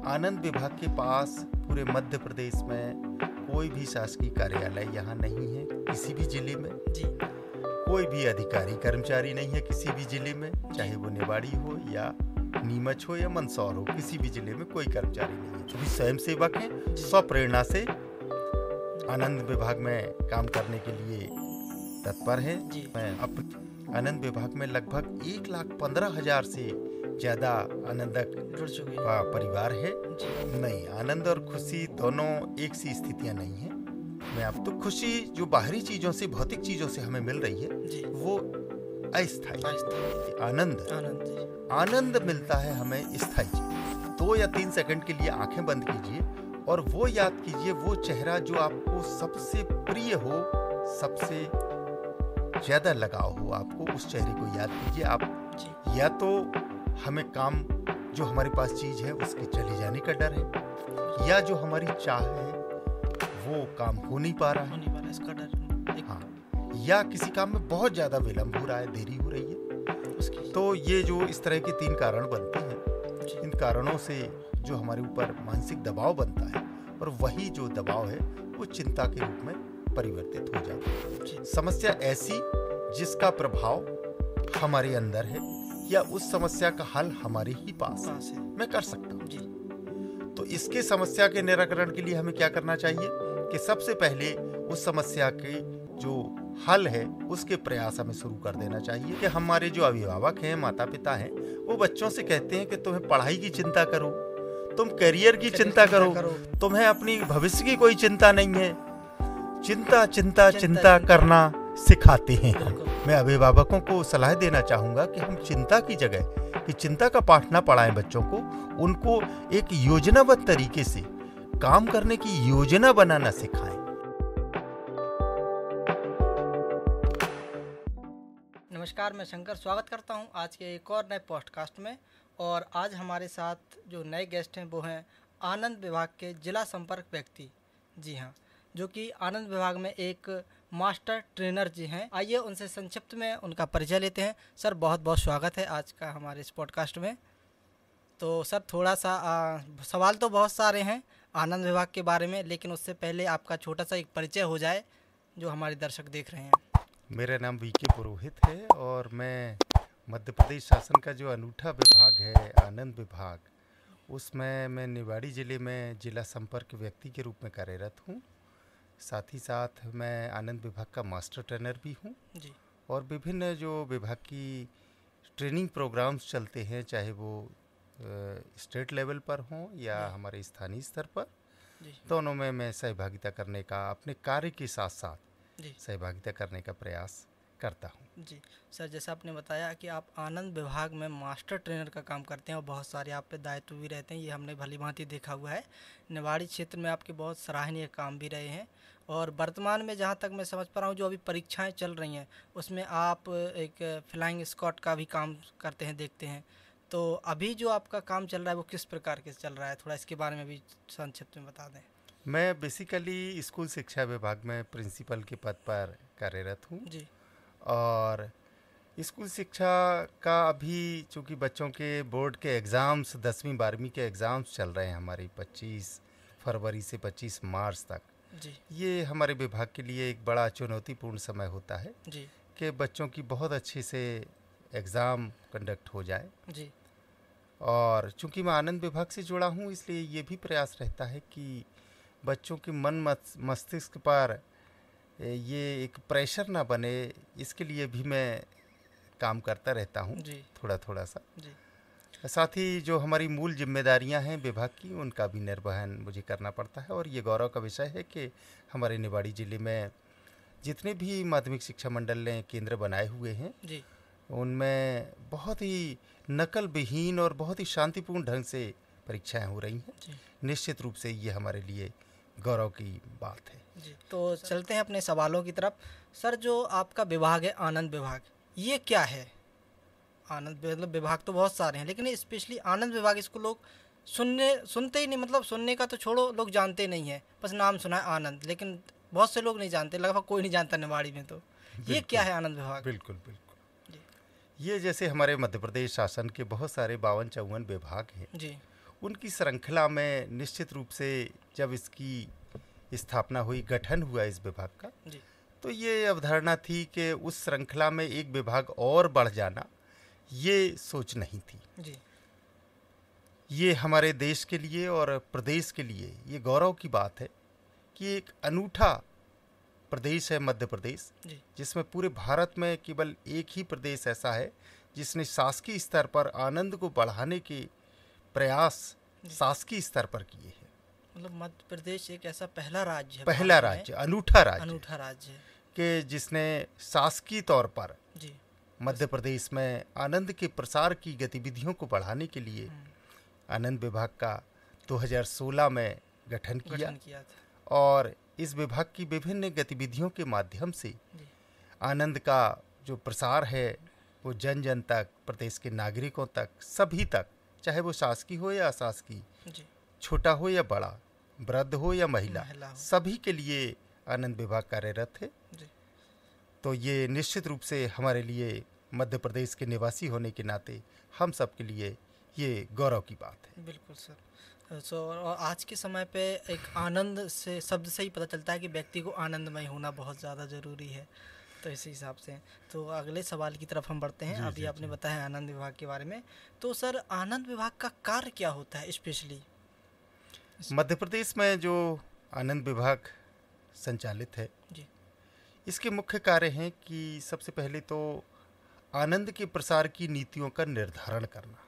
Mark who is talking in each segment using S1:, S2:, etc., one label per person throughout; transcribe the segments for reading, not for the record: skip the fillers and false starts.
S1: आनंद विभाग के पास पूरे मध्य प्रदेश में कोई भी शासकीय कार्यालय यहाँ नहीं है, किसी भी जिले में
S2: जी।
S1: कोई भी अधिकारी कर्मचारी नहीं है किसी भी जिले में, चाहे वो निवाड़ी हो या नीमच हो या मंदसौर हो, किसी भी जिले में कोई कर्मचारी नहीं है। जो भी स्वयं सेवक हैं स्वप्रेरणा से आनंद विभाग में काम करने के लिए तत्पर हैं। मैं अपने आनंद विभाग में लगभग 1,15,000 से ज्यादा आनंदक
S2: जुड़ चुके
S1: का परिवार है। नहीं, आनंद और खुशी दोनों एक सी स्थितियां नहीं है। मैं अब तो खुशी जो बाहरी चीजों से, भौतिक चीजों से हमें मिल रही है वो अस्थायी। आनंद मिलता है हमें स्थायी। 2 या 3 सेकंड के लिए आंखें बंद कीजिए और वो याद कीजिए, वो चेहरा जो आपको सबसे प्रिय हो, सबसे ज्यादा लगाव हो, आपको उस चेहरे को याद कीजिए। आप या तो हमें काम जो हमारे पास चीज है उसके चले जाने का डर है, या जो हमारी चाह है वो काम हो नहीं पा रहा है,
S2: इसका डर।
S1: हाँ, या किसी काम में बहुत ज्यादा विलंब हो रहा है, देरी हो रही है। तो ये जो इस तरह के 3 कारण बनते हैं, इन कारणों से जो हमारे ऊपर मानसिक दबाव बनता है, और वही जो दबाव है वो चिंता के रूप में परिवर्तित हो जाता है। समस्या ऐसी जिसका प्रभाव हमारे अंदर है, या उस समस्या का हल हमारे ही पास है, मैं कर सकता हूँ। तो इसके समस्या के निराकरण के लिए हमें क्या करना चाहिए कि सबसे पहले उस समस्या के जो हल है उसके प्रयास हमें शुरू कर देना चाहिए। कि हमारे जो अभिभावक हैं, माता पिता हैं, वो बच्चों से कहते हैं कि तुम्हें पढ़ाई की चिंता करो, तुम करियर की चिंता करो, तुम्हें अपनी भविष्य की कोई चिंता नहीं है। चिंता करना सिखाते हैं हम। मैं अभिभावकों को सलाह देना चाहूंगा कि हम चिंता की जगह कि चिंता का पाठ ना पढ़ाएं बच्चों को, उनको एक योजनाबद्ध तरीके से काम करने की योजना बनाना सिखाएं।
S2: नमस्कार, मैं शंकर स्वागत करता हूं आज के एक और नए पॉडकास्ट में। और आज हमारे साथ जो नए गेस्ट हैं वो हैं आनंद विभाग के जिला संपर्क व्यक्ति, जी हाँ, जो कि आनंद विभाग में एक मास्टर ट्रेनर जी हैं। आइए उनसे संक्षिप्त में उनका परिचय लेते हैं। सर, बहुत बहुत स्वागत है आज का हमारे इस पॉडकास्ट में। तो सर, थोड़ा सा सवाल तो बहुत सारे हैं आनंद विभाग के बारे में, लेकिन उससे पहले आपका छोटा सा एक परिचय हो जाए जो हमारे दर्शक देख रहे हैं।
S1: मेरा नाम वीके पुरोहित है और मैं मध्य प्रदेश शासन का जो अनूठा विभाग है आनंद विभाग, उसमें मैं निवाड़ी जिले में जिला संपर्क व्यक्ति के रूप में कार्यरत हूँ। साथ ही साथ मैं आनंद विभाग का मास्टर ट्रेनर भी हूँ
S2: जी।
S1: और विभिन्न जो विभाग की ट्रेनिंग प्रोग्राम्स चलते हैं, चाहे वो स्टेट लेवल पर हों या हमारे स्थानीय स्तर पर, दोनों में मैं सहभागिता करने का, अपने कार्य के साथ साथ सहभागिता करने का प्रयास करता हूँ।
S2: जी सर, जैसा आपने बताया कि आप आनंद विभाग में मास्टर ट्रेनर का काम करते हैं और बहुत सारे आप पे दायित्व भी रहते हैं, ये हमने भली भांति देखा हुआ है। निवाड़ी क्षेत्र में आपके बहुत सराहनीय काम भी रहे हैं और वर्तमान में जहाँ तक मैं समझ पा रहा हूँ जो अभी परीक्षाएं चल रही हैं उसमें आप एक फ्लाइंग स्क्वाड का भी काम करते हैं, देखते हैं। तो अभी जो आपका काम चल रहा है वो किस प्रकार के चल रहा है, थोड़ा इसके बारे में भी संक्षिप्त में बता दें।
S1: मैं बेसिकली स्कूल शिक्षा विभाग में प्रिंसिपल के पद पर कार्यरत हूँ
S2: जी। और
S1: स्कूल शिक्षा का अभी चूँकि बच्चों के बोर्ड के एग्ज़ाम्स 10वीं 12वीं के एग्ज़ाम्स चल रहे हैं हमारी 25 फरवरी से 25 मार्च तक
S2: जी।
S1: ये हमारे विभाग के लिए एक बड़ा चुनौतीपूर्ण समय होता है
S2: जी
S1: कि बच्चों की बहुत अच्छे से एग्ज़ाम कंडक्ट हो जाए
S2: जी।
S1: और चूँकि मैं आनंद विभाग से जुड़ा हूँ इसलिए ये भी प्रयास रहता है कि बच्चों के मन मस्तिष्क पर ये एक प्रेशर ना बने, इसके लिए भी मैं काम करता रहता हूँ थोड़ा थोड़ा सा जी। साथ ही जो हमारी मूल जिम्मेदारियां हैं विभाग की उनका भी निर्वहन मुझे करना पड़ता है और ये गौरव का विषय है कि हमारे निवाड़ी जिले में जितने भी माध्यमिक शिक्षा मंडल ने केंद्र बनाए हुए हैं जी, उनमें बहुत ही नकल विहीन और बहुत ही शांतिपूर्ण ढंग से परीक्षाएं हो रही हैं। निश्चित रूप से ये हमारे लिए गौरव की बात है
S2: जी। तो चलते हैं अपने सवालों की तरफ। सर, जो आपका विभाग है आनंद विभाग, ये क्या है? आनंद मतलब विभाग तो बहुत सारे हैं लेकिन स्पेशली आनंद विभाग, इसको लोग सुनते ही नहीं, मतलब सुनने का तो छोड़ो, लोग जानते नहीं है, बस नाम सुना है आनंद, लेकिन बहुत से लोग नहीं जानते, लगभग कोई नहीं जानता निवाड़ी में। तो ये क्या है आनंद विभाग?
S1: बिल्कुल बिल्कुल जी। ये जैसे हमारे मध्य प्रदेश शासन के बहुत सारे 52-54 विभाग हैं जी, उनकी श्रृंखला में निश्चित रूप से जब इसकी स्थापना हुई, गठन हुआ इस विभाग का,
S2: जी
S1: तो ये अवधारणा थी कि उस श्रृंखला में एक विभाग और बढ़ जाना, ये सोच नहीं थी।
S2: जी
S1: ये हमारे देश के लिए और प्रदेश के लिए ये गौरव की बात है कि एक अनूठा प्रदेश है मध्य प्रदेश,
S2: जी
S1: जिसमें पूरे भारत में केवल एक ही प्रदेश ऐसा है जिसने शासकीय स्तर पर आनंद को बढ़ाने के प्रयास शासकीय स्तर पर किए हैं।
S2: मतलब मध्य प्रदेश एक ऐसा पहला राज्य है,
S1: पहला
S2: भारत में
S1: राज्य, अनूठा राज्य
S2: है
S1: कि जिसने शासकीय तौर पर
S2: जी
S1: मध्य प्रदेश में आनंद के प्रसार की गतिविधियों को बढ़ाने के लिए आनंद विभाग का 2016 में गठन किया
S2: था।
S1: और इस विभाग की विभिन्न गतिविधियों के माध्यम से
S2: जी
S1: आनंद का जो प्रसार है वो जन जन तक, प्रदेश के नागरिकों तक, सभी तक, चाहे वो शासकीय हो या अशासकीय,
S2: जी
S1: छोटा हो या बड़ा, वृद्ध हो या महिला
S2: हो।
S1: सभी के लिए आनंद विभाग कार्यरत है।
S2: जी
S1: तो ये निश्चित रूप से हमारे लिए मध्य प्रदेश के निवासी होने के नाते हम सब के लिए ये गौरव की बात है।
S2: बिल्कुल सर। और आज के समय पे एक आनंद से शब्द से ही पता चलता है कि व्यक्ति को आनंदमय होना बहुत ज़्यादा ज़रूरी है। तो इसी हिसाब से तो अगले सवाल की तरफ हम बढ़ते हैं। अभी आपने बताया आनंद विभाग के बारे में, तो सर आनंद विभाग का कार्य क्या होता है स्पेशली?
S1: मध्य प्रदेश में जो आनंद विभाग संचालित है
S2: जी,
S1: इसके मुख्य कार्य हैं कि सबसे पहले तो आनंद के प्रसार की नीतियों का निर्धारण करना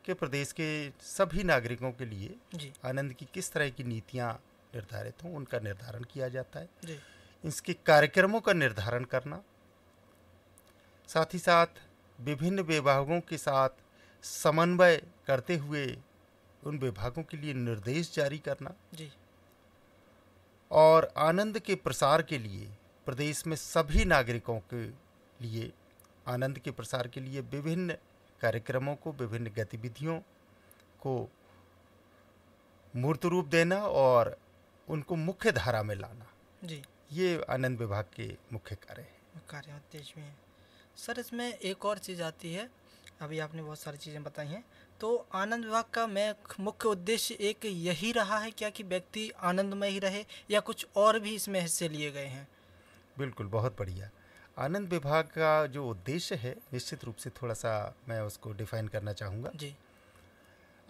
S1: कि प्रदेश के सभी नागरिकों के लिए
S2: जी
S1: आनंद की किस तरह की नीतियां निर्धारित हों, उनका निर्धारण किया जाता है।
S2: जी
S1: इसके कार्यक्रमों का निर्धारण करना, साथ ही साथ विभिन्न विभागों के साथ समन्वय करते हुए उन विभागों के लिए निर्देश जारी करना
S2: जी
S1: और आनंद के प्रसार के लिए प्रदेश में सभी नागरिकों के लिए आनंद के प्रसार के लिए विभिन्न कार्यक्रमों को, विभिन्न गतिविधियों को मूर्त रूप देना और उनको मुख्य धारा में लाना,
S2: जी, ये
S1: आनंद विभाग के मुख्य कार्य
S2: उद्देश्य में है। सर इसमें एक और चीज़ आती है, अभी आपने बहुत सारी चीज़ें बताई हैं, तो आनंद विभाग का मुख्य उद्देश्य एक यही रहा है क्या कि व्यक्ति आनंदमय ही रहे, या कुछ और भी इसमें हिस्से लिए गए हैं?
S1: बिल्कुल, बहुत बढ़िया। आनंद विभाग का जो उद्देश्य है निश्चित रूप से थोड़ा सा मैं उसको डिफाइन करना चाहूँगा
S2: जी।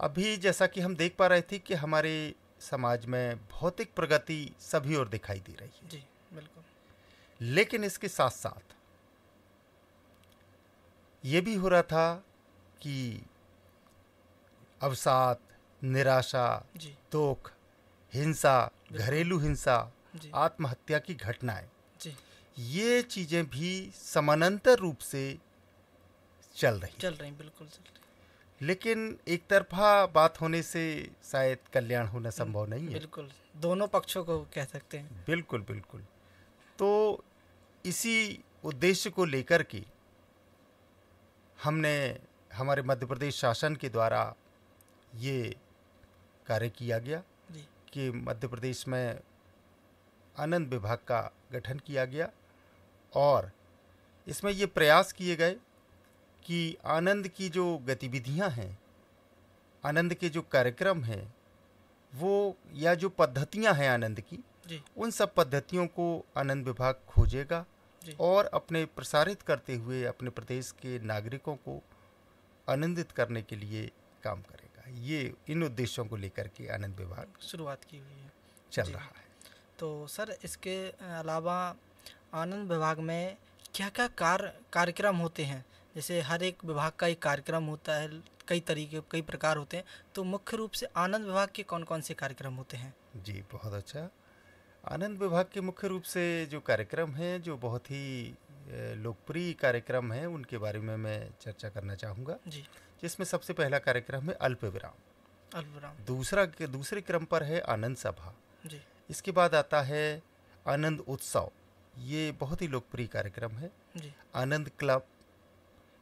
S1: अभी जैसा कि हम देख पा रहे थे कि हमारे समाज में भौतिक प्रगति सभी ओर दिखाई दे रही है।
S2: जी बिल्कुल।
S1: लेकिन इसके साथ साथ ये भी हो रहा था कि अवसाद, निराशा, दुख, हिंसा, घरेलू हिंसा, आत्महत्या की घटनाएं, ये चीजें भी समानांतर रूप से चल रही
S2: बिल्कुल चल रही।
S1: लेकिन एक तरफा बात होने से शायद कल्याण होना संभव नहीं है।
S2: बिल्कुल, दोनों पक्षों को कह सकते हैं।
S1: बिल्कुल बिल्कुल। तो इसी उद्देश्य को लेकर के हमने हमारे मध्य प्रदेश शासन के द्वारा ये कार्य किया गया कि मध्य प्रदेश में आनंद विभाग का गठन किया गया और इसमें ये प्रयास किए गए कि आनंद की जो गतिविधियां हैं, आनंद के जो कार्यक्रम हैं, वो या जो पद्धतियां हैं आनंद की, उन सब पद्धतियों को आनंद विभाग खोजेगा और अपने प्रसारित करते हुए अपने प्रदेश के नागरिकों को आनंदित करने के लिए काम करेगा। ये इन उद्देश्यों को लेकर के आनंद विभाग
S2: शुरुआत की हुई है,
S1: चल रहा है।
S2: तो सर इसके अलावा आनंद विभाग में क्या क्या कार्यक्रम होते हैं? जैसे हर एक विभाग का एक कार्यक्रम होता है, कई प्रकार होते हैं, तो मुख्य रूप से आनंद विभाग के कौन कौन से कार्यक्रम होते हैं?
S1: जी बहुत अच्छा। आनंद विभाग के मुख्य रूप से जो कार्यक्रम हैं, जो बहुत ही लोकप्रिय कार्यक्रम हैं, उनके बारे में मैं चर्चा करना चाहूँगा। जिसमें सबसे पहला कार्यक्रम है अल्प विराम। दूसरे क्रम पर है आनंद सभा। इसके बाद आता है आनंद उत्सव, ये बहुत ही लोकप्रिय कार्यक्रम है। आनंद क्लब।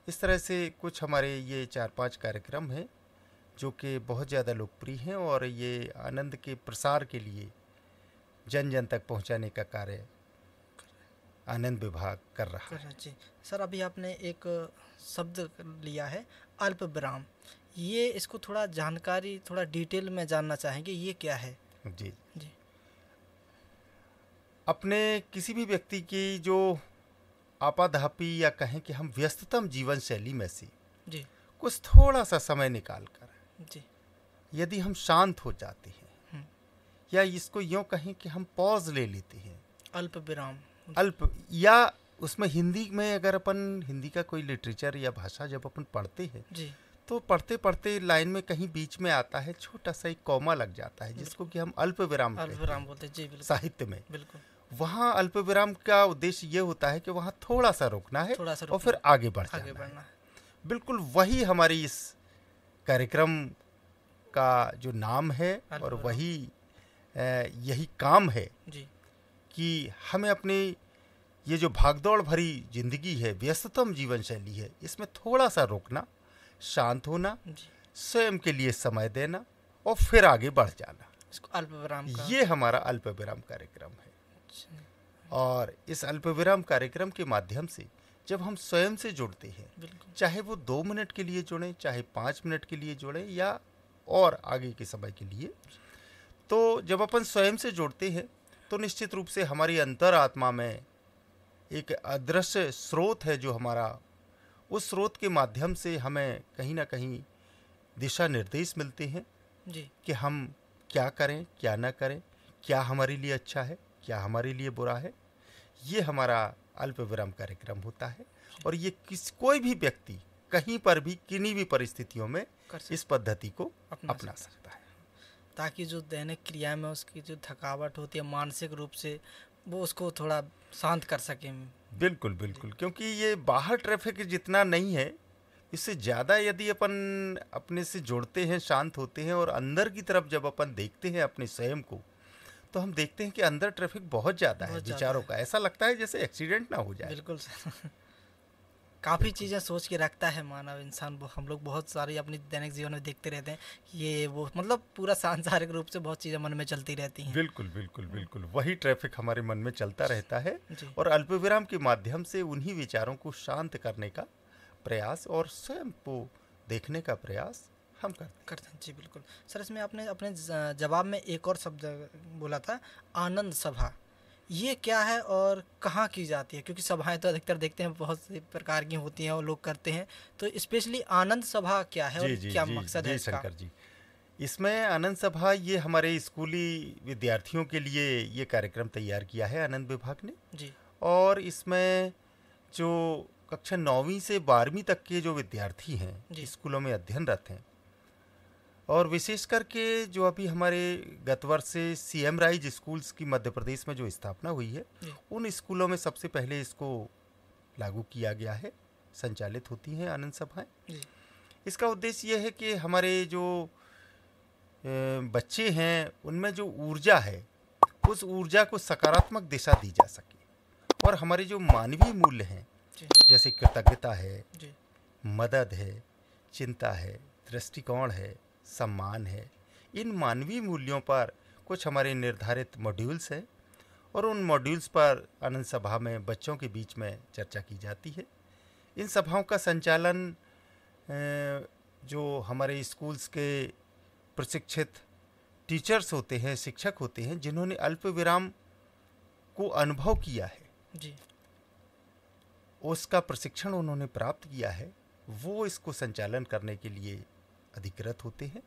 S1: इस तरह से कुछ हमारे ये 4-5 कार्यक्रम हैं जो कि बहुत ज़्यादा लोकप्रिय हैं और ये आनंद के प्रसार के लिए जन जन तक पहुंचाने का कार्य आनंद विभाग कर रहा है।
S2: जी सर, अभी आपने एक शब्द लिया है अल्प विराम। ये इसको थोड़ा जानकारी थोड़ा डिटेल में जानना चाहेंगे, ये क्या है?
S1: जी
S2: जी
S1: अपने किसी भी व्यक्ति की जो आपाधापी या कहें कि हम व्यस्ततम जीवन शैली में से
S2: जी
S1: कुछ थोड़ा सा समय निकाल कर
S2: जी
S1: यदि हम शांत हो जाते हैं,
S2: हम्म,
S1: या इसको यूँ कहें कि हम पॉज ले लेते हैं,
S2: अल्प विराम।
S1: अल्प, या उसमें हिंदी में अगर अपन हिंदी का कोई लिटरेचर या भाषा जब अपन पढ़ते हैं
S2: जी
S1: तो पढ़ते पढ़ते लाइन में कहीं बीच में आता है छोटा सा एक कॉमा लग जाता है जिसको कि हम अल्प विराम
S2: अल्प
S1: कहते
S2: विराम
S1: हैं
S2: बोलते हैं, जी बिल्कुल
S1: साहित्य में।
S2: बिल्कुल।
S1: वहाँ अल्प विराम का उद्देश्य ये होता है कि वहाँ थोड़ा सा रोकना है
S2: थोड़ा सा
S1: और फिर आगे बढ़
S2: आगे
S1: जाना
S2: बढ़ना
S1: है।
S2: है।
S1: बिल्कुल वही हमारी इस कार्यक्रम का जो नाम है
S2: अल्प
S1: और
S2: विराम।
S1: वही यही काम है
S2: जी
S1: कि हमें अपनी ये जो भागदौड़ भरी जिंदगी है, व्यस्ततम जीवन शैली है, इसमें थोड़ा सा रोकना, शांत होना,
S2: जी,
S1: स्वयं के लिए समय देना और फिर आगे बढ़ जाना,
S2: इसको अल्प विराम का।
S1: ये हमारा अल्प विराम कार्यक्रम है।
S2: अच्छा,
S1: और इस अल्प विराम कार्यक्रम के माध्यम से जब हम स्वयं से जुड़ते हैं,
S2: बिल्कुल
S1: चाहे वो 2 मिनट के लिए जुड़ें, चाहे 5 मिनट के लिए जुड़ें या और आगे के समय के लिए, तो जब अपन स्वयं से जुड़ते हैं तो निश्चित रूप से हमारी अंतरात्मा में एक अदृश्य स्रोत है जो हमारा, उस स्रोत के माध्यम से हमें कहीं ना कहीं दिशा निर्देश मिलते हैं
S2: जी
S1: कि हम क्या करें क्या ना करें, क्या हमारे लिए अच्छा है क्या हमारे लिए बुरा है। ये हमारा अल्प विराम कार्यक्रम होता है और ये कोई भी व्यक्ति कहीं पर भी किन्हीं भी परिस्थितियों में
S2: कर सकते
S1: इस पद्धति को
S2: अपना
S1: अपना सकता है,
S2: ताकि जो दैनिक क्रिया में उसकी जो थकावट होती है मानसिक रूप से, वो उसको थोड़ा शांत कर सके।
S1: बिल्कुल बिल्कुल, क्योंकि ये बाहर ट्रैफिक जितना नहीं है, इससे ज़्यादा यदि अपन अपने से जुड़ते हैं, शांत होते हैं और अंदर की तरफ जब अपन देखते हैं अपने स्वयं को, तो हम देखते हैं कि अंदर ट्रैफिक बहुत ज़्यादा है
S2: बहुत ज़्यादा
S1: विचारों
S2: है।
S1: का। ऐसा लगता है जैसे एक्सीडेंट ना हो जाए।
S2: बिल्कुल काफ़ी चीज़ें सोच के रखता है मानव इंसान, वो हम लोग बहुत सारी अपनी दैनिक जीवन में देखते रहते हैं, ये वो मतलब पूरा सांसारिक रूप से बहुत चीज़ें मन में चलती रहती हैं।
S1: बिल्कुल बिल्कुल बिल्कुल, वही ट्रैफिक हमारे मन में चलता रहता है
S2: जी
S1: और अल्पविराम के माध्यम से उन्हीं विचारों को शांत करने का प्रयास और स्वयं को देखने का प्रयास हम करते
S2: हैं। जी बिल्कुल सर, इसमें आपने अपने जवाब में एक और शब्द बोला था, आनंद सभा। ये क्या है और कहाँ की जाती है? क्योंकि सभाएं तो अधिकतर देखते हैं बहुत सी प्रकार की होती हैं और लोग करते हैं, तो स्पेशली आनंद सभा क्या है और क्या मकसद है इसका?
S1: शंकर जी, इसमें आनंद सभा ये हमारे स्कूली विद्यार्थियों के लिए ये कार्यक्रम तैयार किया है आनंद विभाग ने।
S2: जी
S1: और इसमें जो कक्षा 9वीं से 12वीं तक के जो विद्यार्थी हैं, स्कूलों में अध्ययनरत हैं, और विशेष करके जो अभी हमारे गत वर्ष से CM राइज स्कूल्स की मध्य प्रदेश में जो स्थापना हुई है, उन स्कूलों में सबसे पहले इसको लागू किया गया है, संचालित होती हैं आनंद सभाएं। इसका उद्देश्य यह है कि हमारे जो बच्चे हैं उनमें जो ऊर्जा है, उस ऊर्जा को सकारात्मक दिशा दी जा सके और हमारे जो मानवीय मूल्य हैं, जैसे कृतज्ञता है, मदद है, चिंता है, दृष्टिकोण है, सम्मान है, इन मानवीय मूल्यों पर कुछ हमारे निर्धारित मॉड्यूल्स हैं और उन मॉड्यूल्स पर आनंद सभा में बच्चों के बीच में चर्चा की जाती है। इन सभाओं का संचालन जो हमारे स्कूल्स के प्रशिक्षित टीचर्स होते हैं, शिक्षक होते हैं, जिन्होंने अल्प विराम को अनुभव किया है,
S2: जी
S1: उसका प्रशिक्षण उन्होंने प्राप्त किया है, वो इसको संचालन करने के लिए अधिकृत होते हैं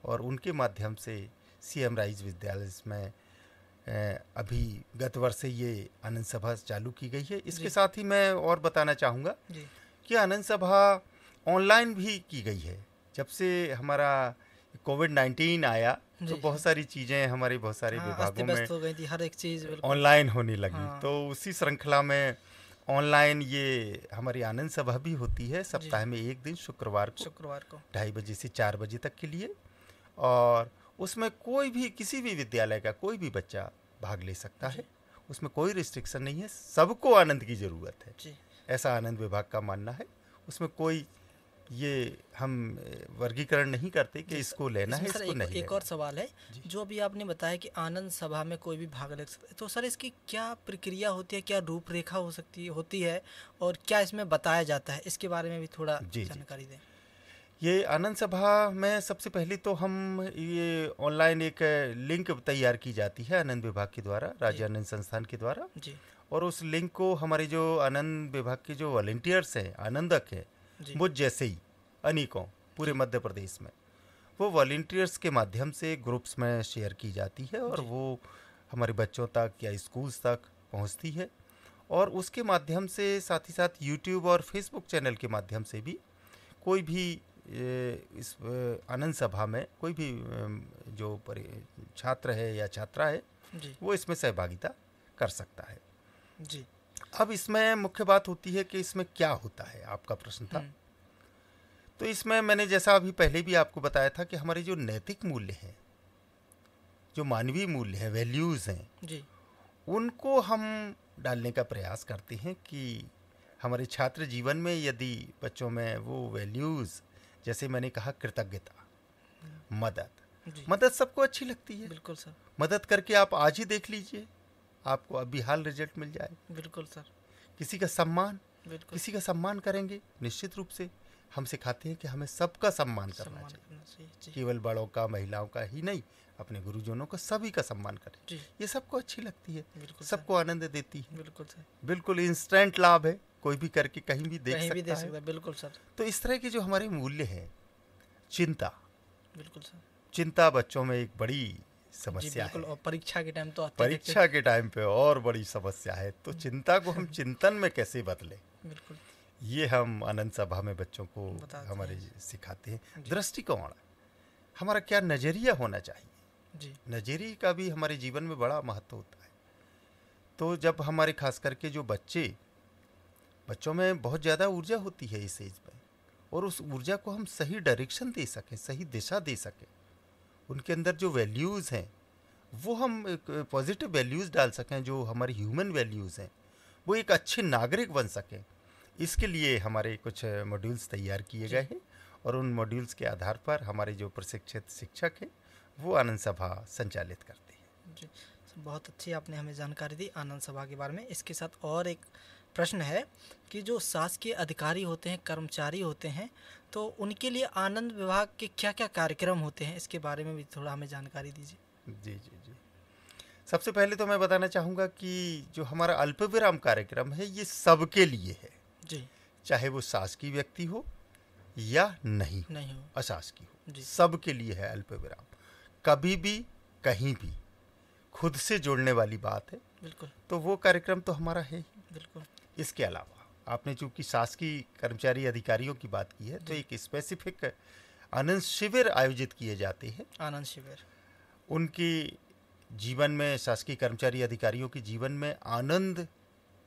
S1: और उनके माध्यम से CM राइज विद्यालय में अभी गत वर्ष से ये आनंद सभा चालू की गई है। इसके साथ ही मैं और बताना चाहूँगा कि आनंद सभा ऑनलाइन भी की गई है। जब से हमारा कोविड-19 आया तो बहुत सारी चीज़ें हमारे बहुत सारे विभागों में
S2: हो गई थी, हर एक चीज़
S1: ऑनलाइन होने लगी। तो उसी श्रृंखला में ऑनलाइन ये हमारी आनंद सभा भी होती है सप्ताह में एक दिन, शुक्रवार को 2:30 बजे से 4 बजे तक के लिए, और उसमें कोई भी किसी भी विद्यालय का कोई भी बच्चा भाग ले सकता है। उसमें कोई रिस्ट्रिक्शन नहीं है, सबको आनंद की ज़रूरत है, ऐसा आनंद विभाग का मानना है। उसमें कोई ये हम वर्गीकरण नहीं करते कि इसको लेना है, इसको नहीं।
S2: एक और सवाल है, जो अभी आपने बताया कि आनंद सभा में कोई भी भाग ले सकता है, तो सर इसकी क्या प्रक्रिया होती है, क्या रूपरेखा होती है और क्या इसमें बताया जाता है, इसके बारे में भी थोड़ा जानकारी दें।
S1: ये आनंद सभा में सबसे पहले तो हम ये ऑनलाइन एक लिंक तैयार की जाती है आनंद विभाग के द्वारा, राज्य आनंद संस्थान के द्वारा।
S2: जी
S1: और उस लिंक को हमारे जो आनंद विभाग के जो वॉलंटियर्स हैं, आनंदक हैं,
S2: जी
S1: मुझ जैसे ही अनेकों पूरे मध्य प्रदेश में, वो वॉलंटियर्स के माध्यम से ग्रुप्स में शेयर की जाती है और
S2: जी।
S1: वो हमारे बच्चों तक या स्कूल्स तक पहुंचती है। और उसके माध्यम से साथ ही साथ यूट्यूब और फेसबुक चैनल के माध्यम से भी कोई भी इस आनंद सभा में कोई भी जो छात्र है या छात्रा है
S2: जी
S1: वो इसमें सहभागिता कर सकता है।
S2: जी।
S1: अब इसमें मुख्य बात होती है कि इसमें क्या होता है, आपका प्रश्न था। तो इसमें मैंने जैसा अभी पहले भी आपको बताया था कि हमारे जो नैतिक मूल्य हैं, जो मानवीय मूल्य हैं, वैल्यूज़ हैं
S2: जी
S1: उनको हम डालने का प्रयास करते हैं कि हमारे छात्र जीवन में यदि बच्चों में वो वैल्यूज़, जैसे मैंने कहा कृतज्ञता,
S2: जी।
S1: मदद सबको अच्छी लगती है।
S2: बिल्कुल सर।
S1: मदद करके आप आज ही देख लीजिए, आपको अभी हाल रिजल्ट मिल जाए।
S2: बिल्कुल सर।
S1: किसी का सम्मान,
S2: बिल्कुल
S1: किसी का सम्मान करेंगे, निश्चित रूप से हम सिखाते हैं कि हमें सबका सम्मान करना चाहिए,
S2: जी
S1: केवल बड़ों का, महिलाओं का ही नहीं, अपने गुरुजनों का, सभी का सम्मान करें।
S2: जी।
S1: ये सबको अच्छी लगती है,
S2: बिल्कुल
S1: सबको आनंद देती है।
S2: बिल्कुल सर।
S1: बिल्कुल इंस्टेंट लाभ है, कोई भी करके कहीं भी देख
S2: कहीं भी दे
S1: सकता
S2: सकता है। बिल्कुल सर।
S1: तो इस तरह के जो हमारे मूल्य हैं, चिंता,
S2: बिल्कुल सर।
S1: चिंता बच्चों में एक बड़ी
S2: जी
S1: समस्या
S2: बिल्कुल।
S1: है।
S2: और परीक्षा के टाइम तो
S1: परीक्षा के टाइम पे और बड़ी समस्या है। तो चिंता को हम चिंतन में कैसे बदलें,
S2: बिल्कुल
S1: ये हम आनंद सभा में बच्चों को
S2: बताते
S1: हमारे
S2: हैं।
S1: सिखाते हैं।
S2: जी।
S1: दृष्टिकोण, हमारा क्या नज़रिया होना चाहिए,
S2: जी
S1: नज़रिए का भी हमारे जीवन में बड़ा महत्व होता है। तो जब हमारे खास करके जो बच्चों में बहुत ज़्यादा ऊर्जा होती है इस एज में, और उस ऊर्जा को हम सही डायरेक्शन दे सकें, सही दिशा दे सकें, उनके अंदर जो वैल्यूज़ हैं वो हम एक पॉजिटिव वैल्यूज़ डाल सकें, जो हमारी ह्यूमन वैल्यूज़ हैं, वो एक अच्छे नागरिक बन सकें। इसके लिए हमारे कुछ मॉड्यूल्स तैयार किए गए हैं और उन मॉड्यूल्स के आधार पर हमारे जो प्रशिक्षित शिक्षक हैं वो आनंद सभा संचालित करते हैं।
S2: जी। बहुत अच्छी आपने हमें जानकारी दी आनंद सभा के बारे में। इसके साथ और एक प्रश्न है कि जो शासकीय अधिकारी होते हैं, कर्मचारी होते हैं, तो उनके लिए आनंद विभाग के क्या क्या कार्यक्रम होते हैं, इसके बारे में भी थोड़ा हमें जानकारी दीजिए।
S1: जी जी जी। सबसे पहले तो मैं बताना चाहूँगा कि जो हमारा अल्पविराम कार्यक्रम है ये सबके लिए है,
S2: जी।
S1: चाहे वो शासकीय व्यक्ति हो या नहीं
S2: हो
S1: अशासकीय हो,
S2: जी।
S1: सबके लिए है अल्पविराम। कभी भी कहीं भी खुद से जुड़ने वाली बात है।
S2: बिल्कुल।
S1: तो वो कार्यक्रम तो हमारा है ही।
S2: बिल्कुल।
S1: इसके अलावा आपने चूंकि शासकीय कर्मचारी अधिकारियों की बात की है, तो एक स्पेसिफिक आनंद शिविर आयोजित किए जाते हैं।
S2: आनंद शिविर
S1: उनकी जीवन में, शासकीय कर्मचारी अधिकारियों के जीवन में आनंद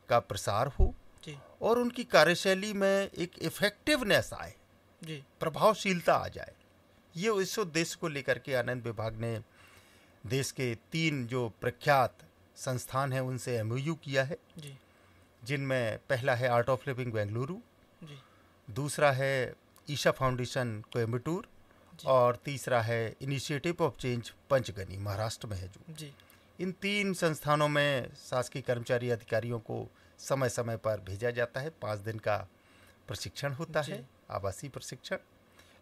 S1: का प्रसार हो
S2: जी।
S1: और उनकी कार्यशैली में एक इफेक्टिवनेस आए
S2: जी।
S1: प्रभावशीलता आ जाए। ये इस उद्देश्य को लेकर के आनंद विभाग ने देश के 3 जो प्रख्यात संस्थान हैं उनसे एमओयू किया है
S2: जी।
S1: जिनमें पहला है आर्ट ऑफ लिविंग बेंगलुरु
S2: जी।
S1: दूसरा है ईशा फाउंडेशन कोयम्बटूर और तीसरा है initiative of change Panchgani Maharashtra में है जो
S2: जी।
S1: इन 3 संस्थानों में शासकीय कर्मचारी अधिकारियों को समय समय पर भेजा जाता है। 5 दिन का प्रशिक्षण होता है, आवासीय प्रशिक्षण,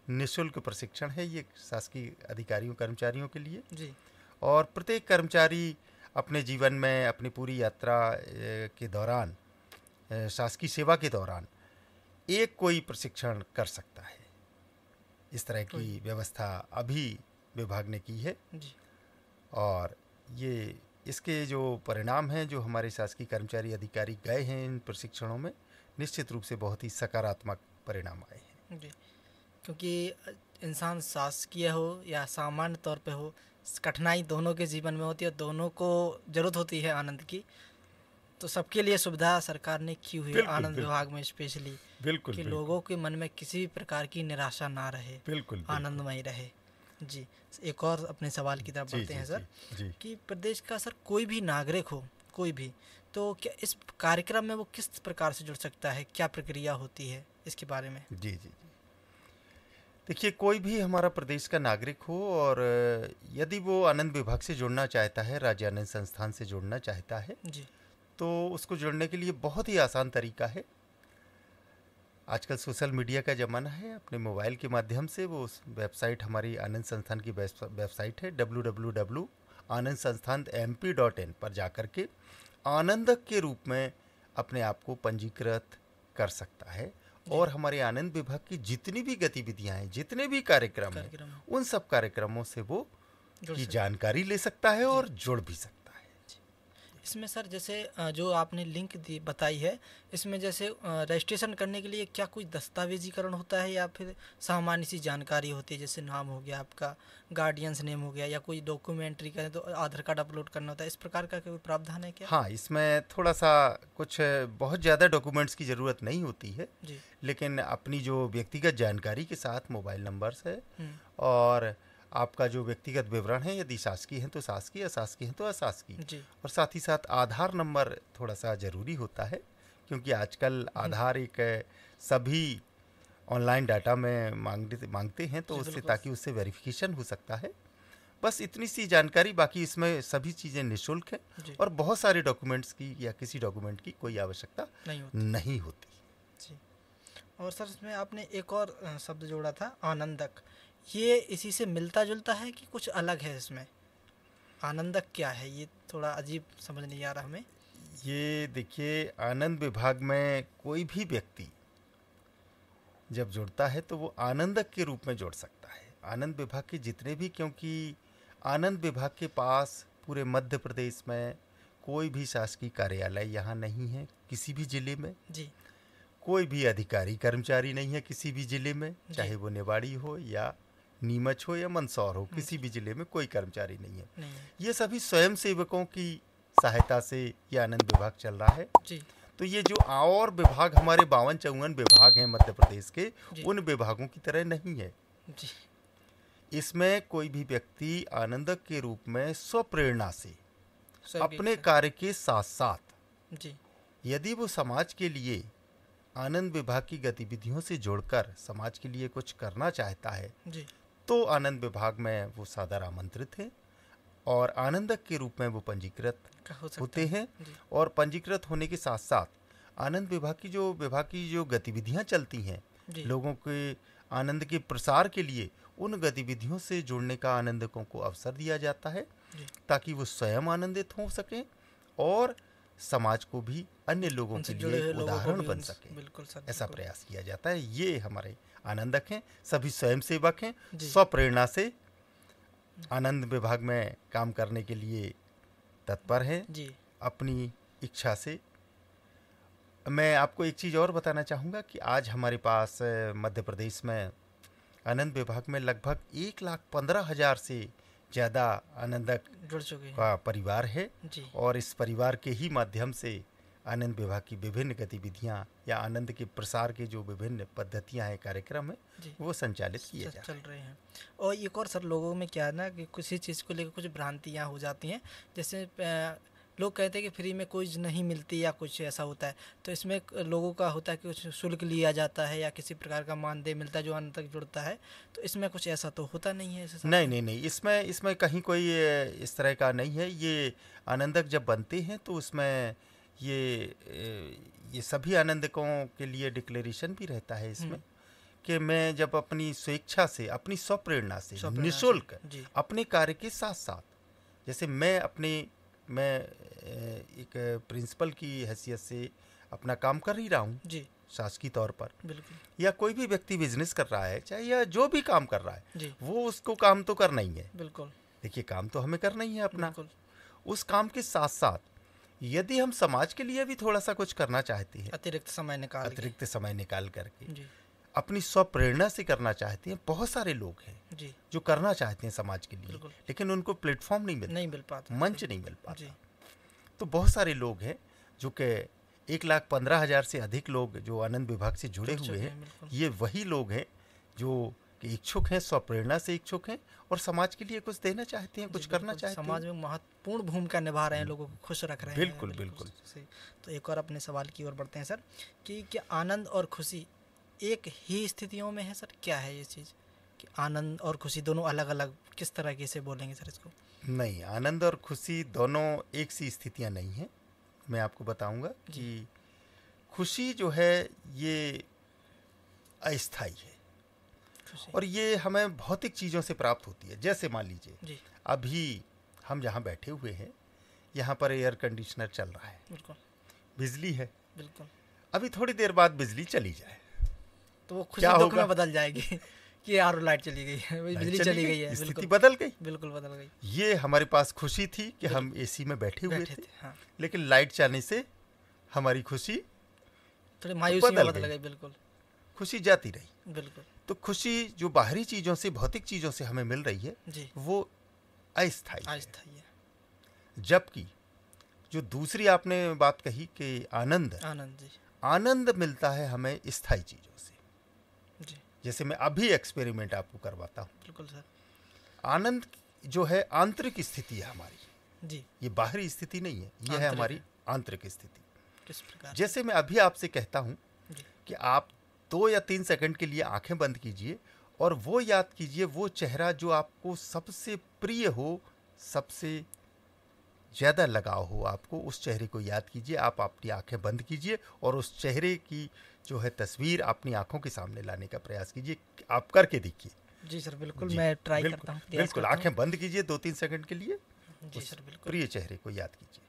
S1: निःशुल्क प्रशिक्षण है ये शासकीय अधिकारियों कर्मचारियों के लिए
S2: जी।
S1: और प्रत्येक कर्मचारी अपने जीवन में अपनी पूरी यात्रा के दौरान, शासकीय सेवा के दौरान एक कोई प्रशिक्षण कर सकता है। इस तरह की व्यवस्था अभी विभाग ने की है
S2: जी।
S1: और ये इसके जो परिणाम हैं, जो हमारे शासकीय कर्मचारी अधिकारी गए हैं इन प्रशिक्षणों में, निश्चित रूप से बहुत ही सकारात्मक परिणाम आए हैं
S2: जी। क्योंकि इंसान शासकीय हो या सामान्य तौर पे हो, कठिनाई दोनों के जीवन में होती है, दोनों को ज़रूरत होती है आनंद की। तो सबके लिए सुविधा सरकार ने की हुई है आनंद विभाग में स्पेशली, कि लोगों के मन में किसी भी प्रकार की निराशा ना रहे, आनंदमय रहे। जी। एक और अपने सवाल की तरफ बढ़ते हैं सर, कि प्रदेश का सर कोई भी नागरिक हो, कोई भी, तो क्या इस कार्यक्रम में वो किस प्रकार से जुड़ सकता है, क्या प्रक्रिया होती है, इसके बारे में?
S1: जी जी जी। देखिए, कोई भी हमारा प्रदेश का नागरिक हो और यदि वो आनंद विभाग से जुड़ना चाहता है, राज्य आनंद संस्थान से जुड़ना चाहता है
S2: जी,
S1: तो उसको जुड़ने के लिए बहुत ही आसान तरीका है। आजकल सोशल मीडिया का ज़माना है, अपने मोबाइल के माध्यम से वो उस वेबसाइट, हमारी आनंद संस्थान की वेबसाइट है www.anandsansthanmp.in पर जाकर के आनंदक के रूप में अपने आप को पंजीकृत कर सकता है और हमारे आनंद विभाग की जितनी भी गतिविधियां हैं, जितने भी कार्यक्रम हैं, उन सब कार्यक्रमों से वो की जानकारी ले सकता है और जुड़ भी सकता है।
S2: इसमें सर जैसे जो आपने लिंक दी बताई है, इसमें जैसे रजिस्ट्रेशन करने के लिए क्या कोई दस्तावेजीकरण होता है या फिर सामान्य सी जानकारी होती है, जैसे नाम हो गया आपका, गार्डियंस नेम हो गया, या कोई डॉक्यूमेंट्री का तो आधार कार्ड अपलोड करना होता है, इस प्रकार का कोई प्रावधान है क्या?
S1: हाँ, इसमें थोड़ा सा कुछ बहुत ज़्यादा डॉक्यूमेंट्स की ज़रूरत नहीं होती है
S2: जी।
S1: लेकिन अपनी जो व्यक्तिगत जानकारी के साथ मोबाइल नंबर्स है और आपका जो व्यक्तिगत विवरण है, यदि शासकीय हैं तो शासकीय, अशासकीय हैं तो अशासकीय, और साथ ही साथ आधार नंबर थोड़ा सा ज़रूरी होता है क्योंकि आजकल आधार एक सभी ऑनलाइन डाटा में मांगते हैं तो उससे, ताकि उससे वेरिफिकेशन हो सकता है। बस इतनी सी जानकारी, बाकी इसमें सभी चीज़ें निःशुल्क हैं और बहुत सारे डॉक्यूमेंट्स की या किसी डॉक्यूमेंट की कोई आवश्यकता नहीं होती
S2: जी। और सर इसमें आपने एक और शब्द जोड़ा था, आनंदक, ये इसी से मिलता जुलता है कि कुछ अलग है इसमें? आनंदक क्या है, ये थोड़ा अजीब समझ नहीं आ रहा हमें।
S1: ये देखिए, आनंद विभाग में कोई भी व्यक्ति जब जुड़ता है तो वो आनंदक के रूप में जुड़ सकता है। आनंद विभाग के जितने भी, क्योंकि आनंद विभाग के पास पूरे मध्य प्रदेश में कोई भी शासकीय कार्यालय यहाँ नहीं है, किसी भी जिले में
S2: जी।
S1: कोई भी अधिकारी कर्मचारी नहीं है किसी भी जिले में, चाहे वो निवाड़ी हो या नीमच हो या मंदसौर हो, किसी भी जिले में कोई कर्मचारी नहीं है। ये सभी स्वयं सेवकों की सहायता से ये आनंद विभाग चल रहा है
S2: जी।
S1: तो ये जो और विभाग हमारे 52-54 विभाग हैं मध्य प्रदेश के, उन विभागों की तरह नहीं है
S2: जी।
S1: इसमें कोई भी व्यक्ति आनंदक के रूप में स्वप्रेरणा से अपने कार्य के साथ साथ
S2: जी,
S1: यदि वो समाज के लिए आनंद विभाग की गतिविधियों से जुड़कर समाज के लिए कुछ करना चाहता है
S2: जी,
S1: तो आनंद विभाग में वो सादर आमंत्रित है और आनंदक के रूप में वो पंजीकृत होते हैं। और पंजीकृत होने के साथ साथ आनंद विभाग की जो गतिविधियां चलती हैं लोगों के आनंद के प्रसार के लिए, उन गतिविधियों से जुड़ने का आनंदकों को अवसर दिया जाता है ताकि वो स्वयं आनंदित हो सकें और समाज को भी अन्य लोगों के लिए उदाहरण बन सके।
S2: बिल्कुल सर,
S1: ऐसा प्रयास किया जाता है। ये हमारे आनंदक हैं, सभी स्वयं सेवक हैं, स्वप्रेरणा से आनंद विभाग में काम करने के लिए तत्पर हैं जी। अपनी इच्छा से। मैं आपको एक चीज़ और बताना चाहूँगा कि आज हमारे पास मध्य प्रदेश में आनंद विभाग में लगभग 1,15,000 से ज़्यादा आनंदक
S2: जुड़ चुके हैं
S1: का परिवार है
S2: जी।
S1: और इस परिवार के ही माध्यम से आनंद विभाग की विभिन्न गतिविधियां या आनंद के प्रसार के जो विभिन्न पद्धतियां हैं, कार्यक्रम है, वो संचालित किए
S2: चल रहे हैं। और एक और सर, लोगों में क्या है ना कि किसी चीज़ को लेकर कुछ भ्रांतियां हो जाती हैं, जैसे लोग कहते हैं कि फ्री में कोई नहीं मिलती या कुछ ऐसा होता है, तो इसमें लोगों का होता है कि कुछ शुल्क लिया जाता है या किसी प्रकार का मानदेय मिलता है जो आनंद तक जुड़ता है, तो इसमें कुछ ऐसा तो होता नहीं है?
S1: नहीं, इसमें कहीं कोई इस तरह का नहीं है। ये आनंदक जब बनते हैं तो उसमें ये सभी आनंदकों के लिए डिक्लेरेशन भी रहता है इसमें कि मैं जब अपनी स्वेच्छा से, अपनी स्वप्रेरणा से निःशुल्क अपने कार्य के साथ साथ, जैसे मैं एक प्रिंसिपल की हैसियत से अपना काम कर ही रहा हूँ शासकीय तौर पर, या कोई भी व्यक्ति बिजनेस कर रहा है, चाहे या जो भी काम कर रहा है, वो उसको काम तो करना ही है।
S2: बिल्कुल,
S1: देखिए, काम तो हमें करना ही है अपना। उस काम के साथ साथ यदि हम समाज के लिए भी थोड़ा सा कुछ करना चाहते हैं,
S2: अतिरिक्त समय निकाल
S1: करके अपनी स्वप्रेरणा से करना चाहते हैं, बहुत सारे लोग हैं जो करना चाहते हैं समाज के लिए, लेकिन उनको प्लेटफॉर्म नहीं मिल पाता, मंच नहीं मिल पाता। तो बहुत सारे लोग हैं जो कि 1,15,000 से अधिक लोग जो आनंद विभाग से जुड़े हुए हैं, ये वही लोग हैं जो कि इच्छुक हैं, स्वप्रेरणा से इच्छुक हैं और समाज के लिए कुछ देना चाहते हैं, कुछ करना चाहते हैं,
S2: समाज में महत्वपूर्ण भूमिका निभा रहे हैं, लोगों को खुश रख रहे हैं।
S1: बिल्कुल।
S2: तो एक और अपने सवाल की ओर बढ़ते हैं सर, कि क्या आनंद और खुशी एक ही स्थितियों में है सर? क्या है ये चीज़ कि आनंद और खुशी दोनों अलग अलग, किस तरह से बोलेंगे सर इसको?
S1: नहीं, आनंद और खुशी दोनों एक सी स्थितियां नहीं हैं। मैं आपको बताऊंगा कि खुशी जो है ये अस्थाई है
S2: खुशी।
S1: और ये हमें भौतिक चीज़ों से प्राप्त होती है। जैसे मान लीजिए
S2: जी
S1: अभी हम जहाँ बैठे हुए हैं, यहाँ पर एयर कंडीशनर चल रहा है,
S2: बिल्कुल
S1: बिजली है,
S2: बिल्कुल।
S1: अभी थोड़ी देर बाद बिजली चली जाए
S2: तो वो खुशी
S1: क्या
S2: दुख
S1: होगा?
S2: में बदल जाएगी कि यार लाइट चली गई है, वही बिजली चली गई है।
S1: स्थिति
S2: बिल्कुल
S1: बदल गई।
S2: बिल्कुल बदल गई।
S1: ये हमारे पास खुशी थी कि हम एसी में बैठे हुए थे,
S2: हाँ,
S1: लेकिन लाइट जाने से हमारी खुशी
S2: थोड़ी मायूसी में
S1: बदल
S2: बदल
S1: गई।
S2: गई। बिल्कुल
S1: खुशी जाती रही।
S2: बिल्कुल
S1: तो खुशी जो बाहरी चीज़ों से, भौतिक चीज़ों से हमें मिल रही है,
S2: जी
S1: वो अस्थाई है।
S2: अस्थाई है।
S1: जबकि जो दूसरी आपने बात कही कि आनंद
S2: आनंद जी
S1: आनंद मिलता है हमें स्थायी चीज़ों से।
S2: जी
S1: जैसे मैं अभी एक्सपेरिमेंट आपको करवाता हूँ।
S2: बिल्कुल सर।
S1: आनंद जो है आंतरिक स्थिति है हमारी,
S2: जी
S1: ये बाहरी स्थिति नहीं है, ये है
S2: आंतरिक
S1: हमारी आंतरिक स्थिति।
S2: किस प्रकार?
S1: जैसे मैं अभी आपसे कहता हूँ
S2: जी
S1: कि आप 2 या 3 सेकंड के लिए आंखें बंद कीजिए और वो याद कीजिए, वो चेहरा जो आपको सबसे प्रिय हो, सबसे ज़्यादा लगाव हो आपको, उस चेहरे को याद कीजिए। आप अपनी आंखें बंद कीजिए और उस चेहरे की जो है तस्वीर अपनी आंखों के सामने लाने का प्रयास कीजिए। आप करके देखिए।
S2: जी सर बिल्कुल,
S1: जी,
S2: मैं ट्राई
S1: बिल्कुल,
S2: करता हूँ, प्रयास
S1: बिल्कुल
S2: करता हूँ।
S1: आंखें बंद कीजिए 2-3 सेकंड के लिए,
S2: जी
S1: उस
S2: सर बिल्कुल।
S1: प्रिय चेहरे को याद कीजिए।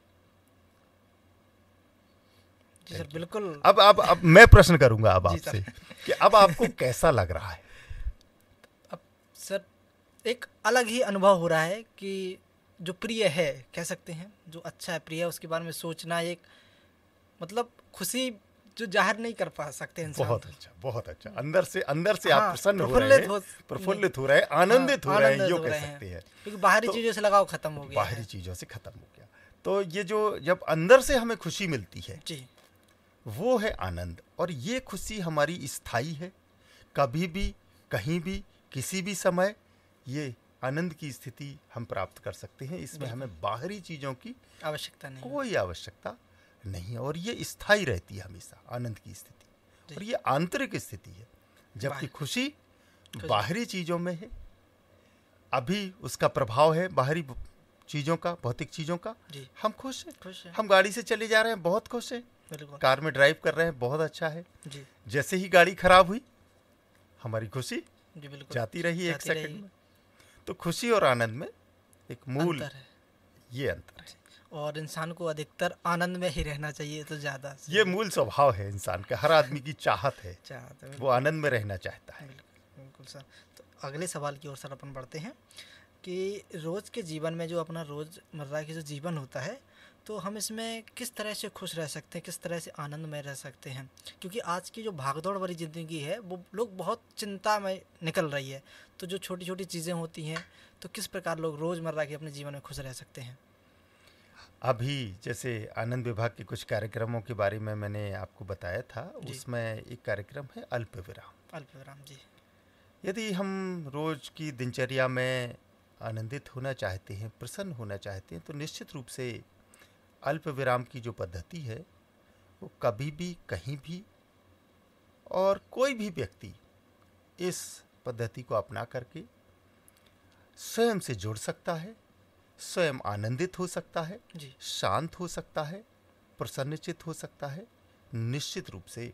S2: जी सर बिल्कुल।
S1: अब मैं प्रश्न करूंगा अब
S2: जी
S1: आपसे
S2: सर।
S1: कि अब आपको कैसा लग रहा है?
S2: अब सर एक अलग ही अनुभव हो रहा है कि जो प्रिय है, कह सकते हैं जो अच्छा है, प्रिय है, उसके बारे में सोचना एक मतलब खुशी जो जाहिर नहीं कर पा सकते इंसान।
S1: बहुत अच्छा, बहुत अच्छा। अंदर से
S2: हाँ,
S1: आप प्रसन्न हो
S2: प्रफुल्लित
S1: रहे हैं,
S2: हो-
S1: प्रफुल्लित हो रहे हैं, आनंदित हो रहे हैं, यो
S2: हो
S1: कह
S2: रहे
S1: सकते हैं।
S2: क्योंकि बाहरी
S1: तो
S2: चीजों से लगाव खत्म हो गया
S1: बाहरी
S2: है।
S1: चीजों से खत्म हो गया। तो ये जो जब अंदर से हमें खुशी मिलती है,
S2: जी
S1: वो है आनंद। और ये खुशी हमारी स्थायी है। कभी भी, कहीं भी, किसी भी समय ये आनंद की स्थिति हम प्राप्त कर सकते हैं। इसमें हमें बाहरी चीज़ों की
S2: आवश्यकता नहीं है।
S1: कोई आवश्यकता नहीं है और ये स्थायी रहती है हमेशा, आनंद की स्थिति।
S2: जी।
S1: और ये आंतरिक स्थिति है, जबकि
S2: बाहर-
S1: खुशी बाहरी चीज़ों में है। अभी उसका प्रभाव है बाहरी चीज़ों का, भौतिक चीज़ों का।
S2: जी
S1: हम खुश हैं,
S2: खुश है।
S1: हम गाड़ी से चले जा रहे हैं, बहुत खुश हैं।
S2: बिल्कुल
S1: कार में ड्राइव कर रहे हैं, बहुत अच्छा है।
S2: जी
S1: जैसे ही गाड़ी खराब हुई, हमारी खुशी
S2: जी बिल्कुल
S1: जाती रही एक
S2: जाती
S1: सेकंड
S2: रही।
S1: में। तो खुशी और आनंद में एक मूल
S2: अंतर है
S1: ये अंतर है।
S2: और इंसान को अधिकतर आनंद में ही रहना चाहिए तो ज़्यादा से
S1: ये मूल स्वभाव है इंसान का, हर आदमी की चाहत है,
S2: चाहते हैं।
S1: वो आनंद में रहना चाहता है।
S2: बिल्कुल बिल्कुल सर। तो अगले सवाल की ओर सर अपन बढ़ते हैं कि रोज़ के जीवन में जो अपना रोज़मर्रा की जो जीवन होता है, तो हम इसमें किस तरह से खुश रह सकते हैं, किस तरह से आनंद में रह सकते हैं? क्योंकि आज की जो भागदौड़ भरी ज़िंदगी है, वो लोग बहुत चिंता में निकल रही है। तो जो छोटी छोटी चीज़ें होती हैं, तो किस प्रकार लोग रोज़मर्रा के अपने जीवन में खुश रह सकते हैं?
S1: अभी जैसे आनंद विभाग के कुछ कार्यक्रमों के बारे में मैंने आपको बताया था,
S2: जी।
S1: उसमें एक कार्यक्रम है अल्प विराम।
S2: अल्प विराम जी
S1: यदि हम रोज की दिनचर्या में आनंदित होना चाहते हैं, प्रसन्न होना चाहते हैं, तो निश्चित रूप से अल्प विराम की जो पद्धति है, वो कभी भी, कहीं भी और कोई भी व्यक्ति इस पद्धति को अपना करके स्वयं से जुड़ सकता है, स्वयं आनंदित हो सकता है,
S2: जी
S1: शांत हो सकता है, प्रसन्नचित हो सकता है। निश्चित रूप से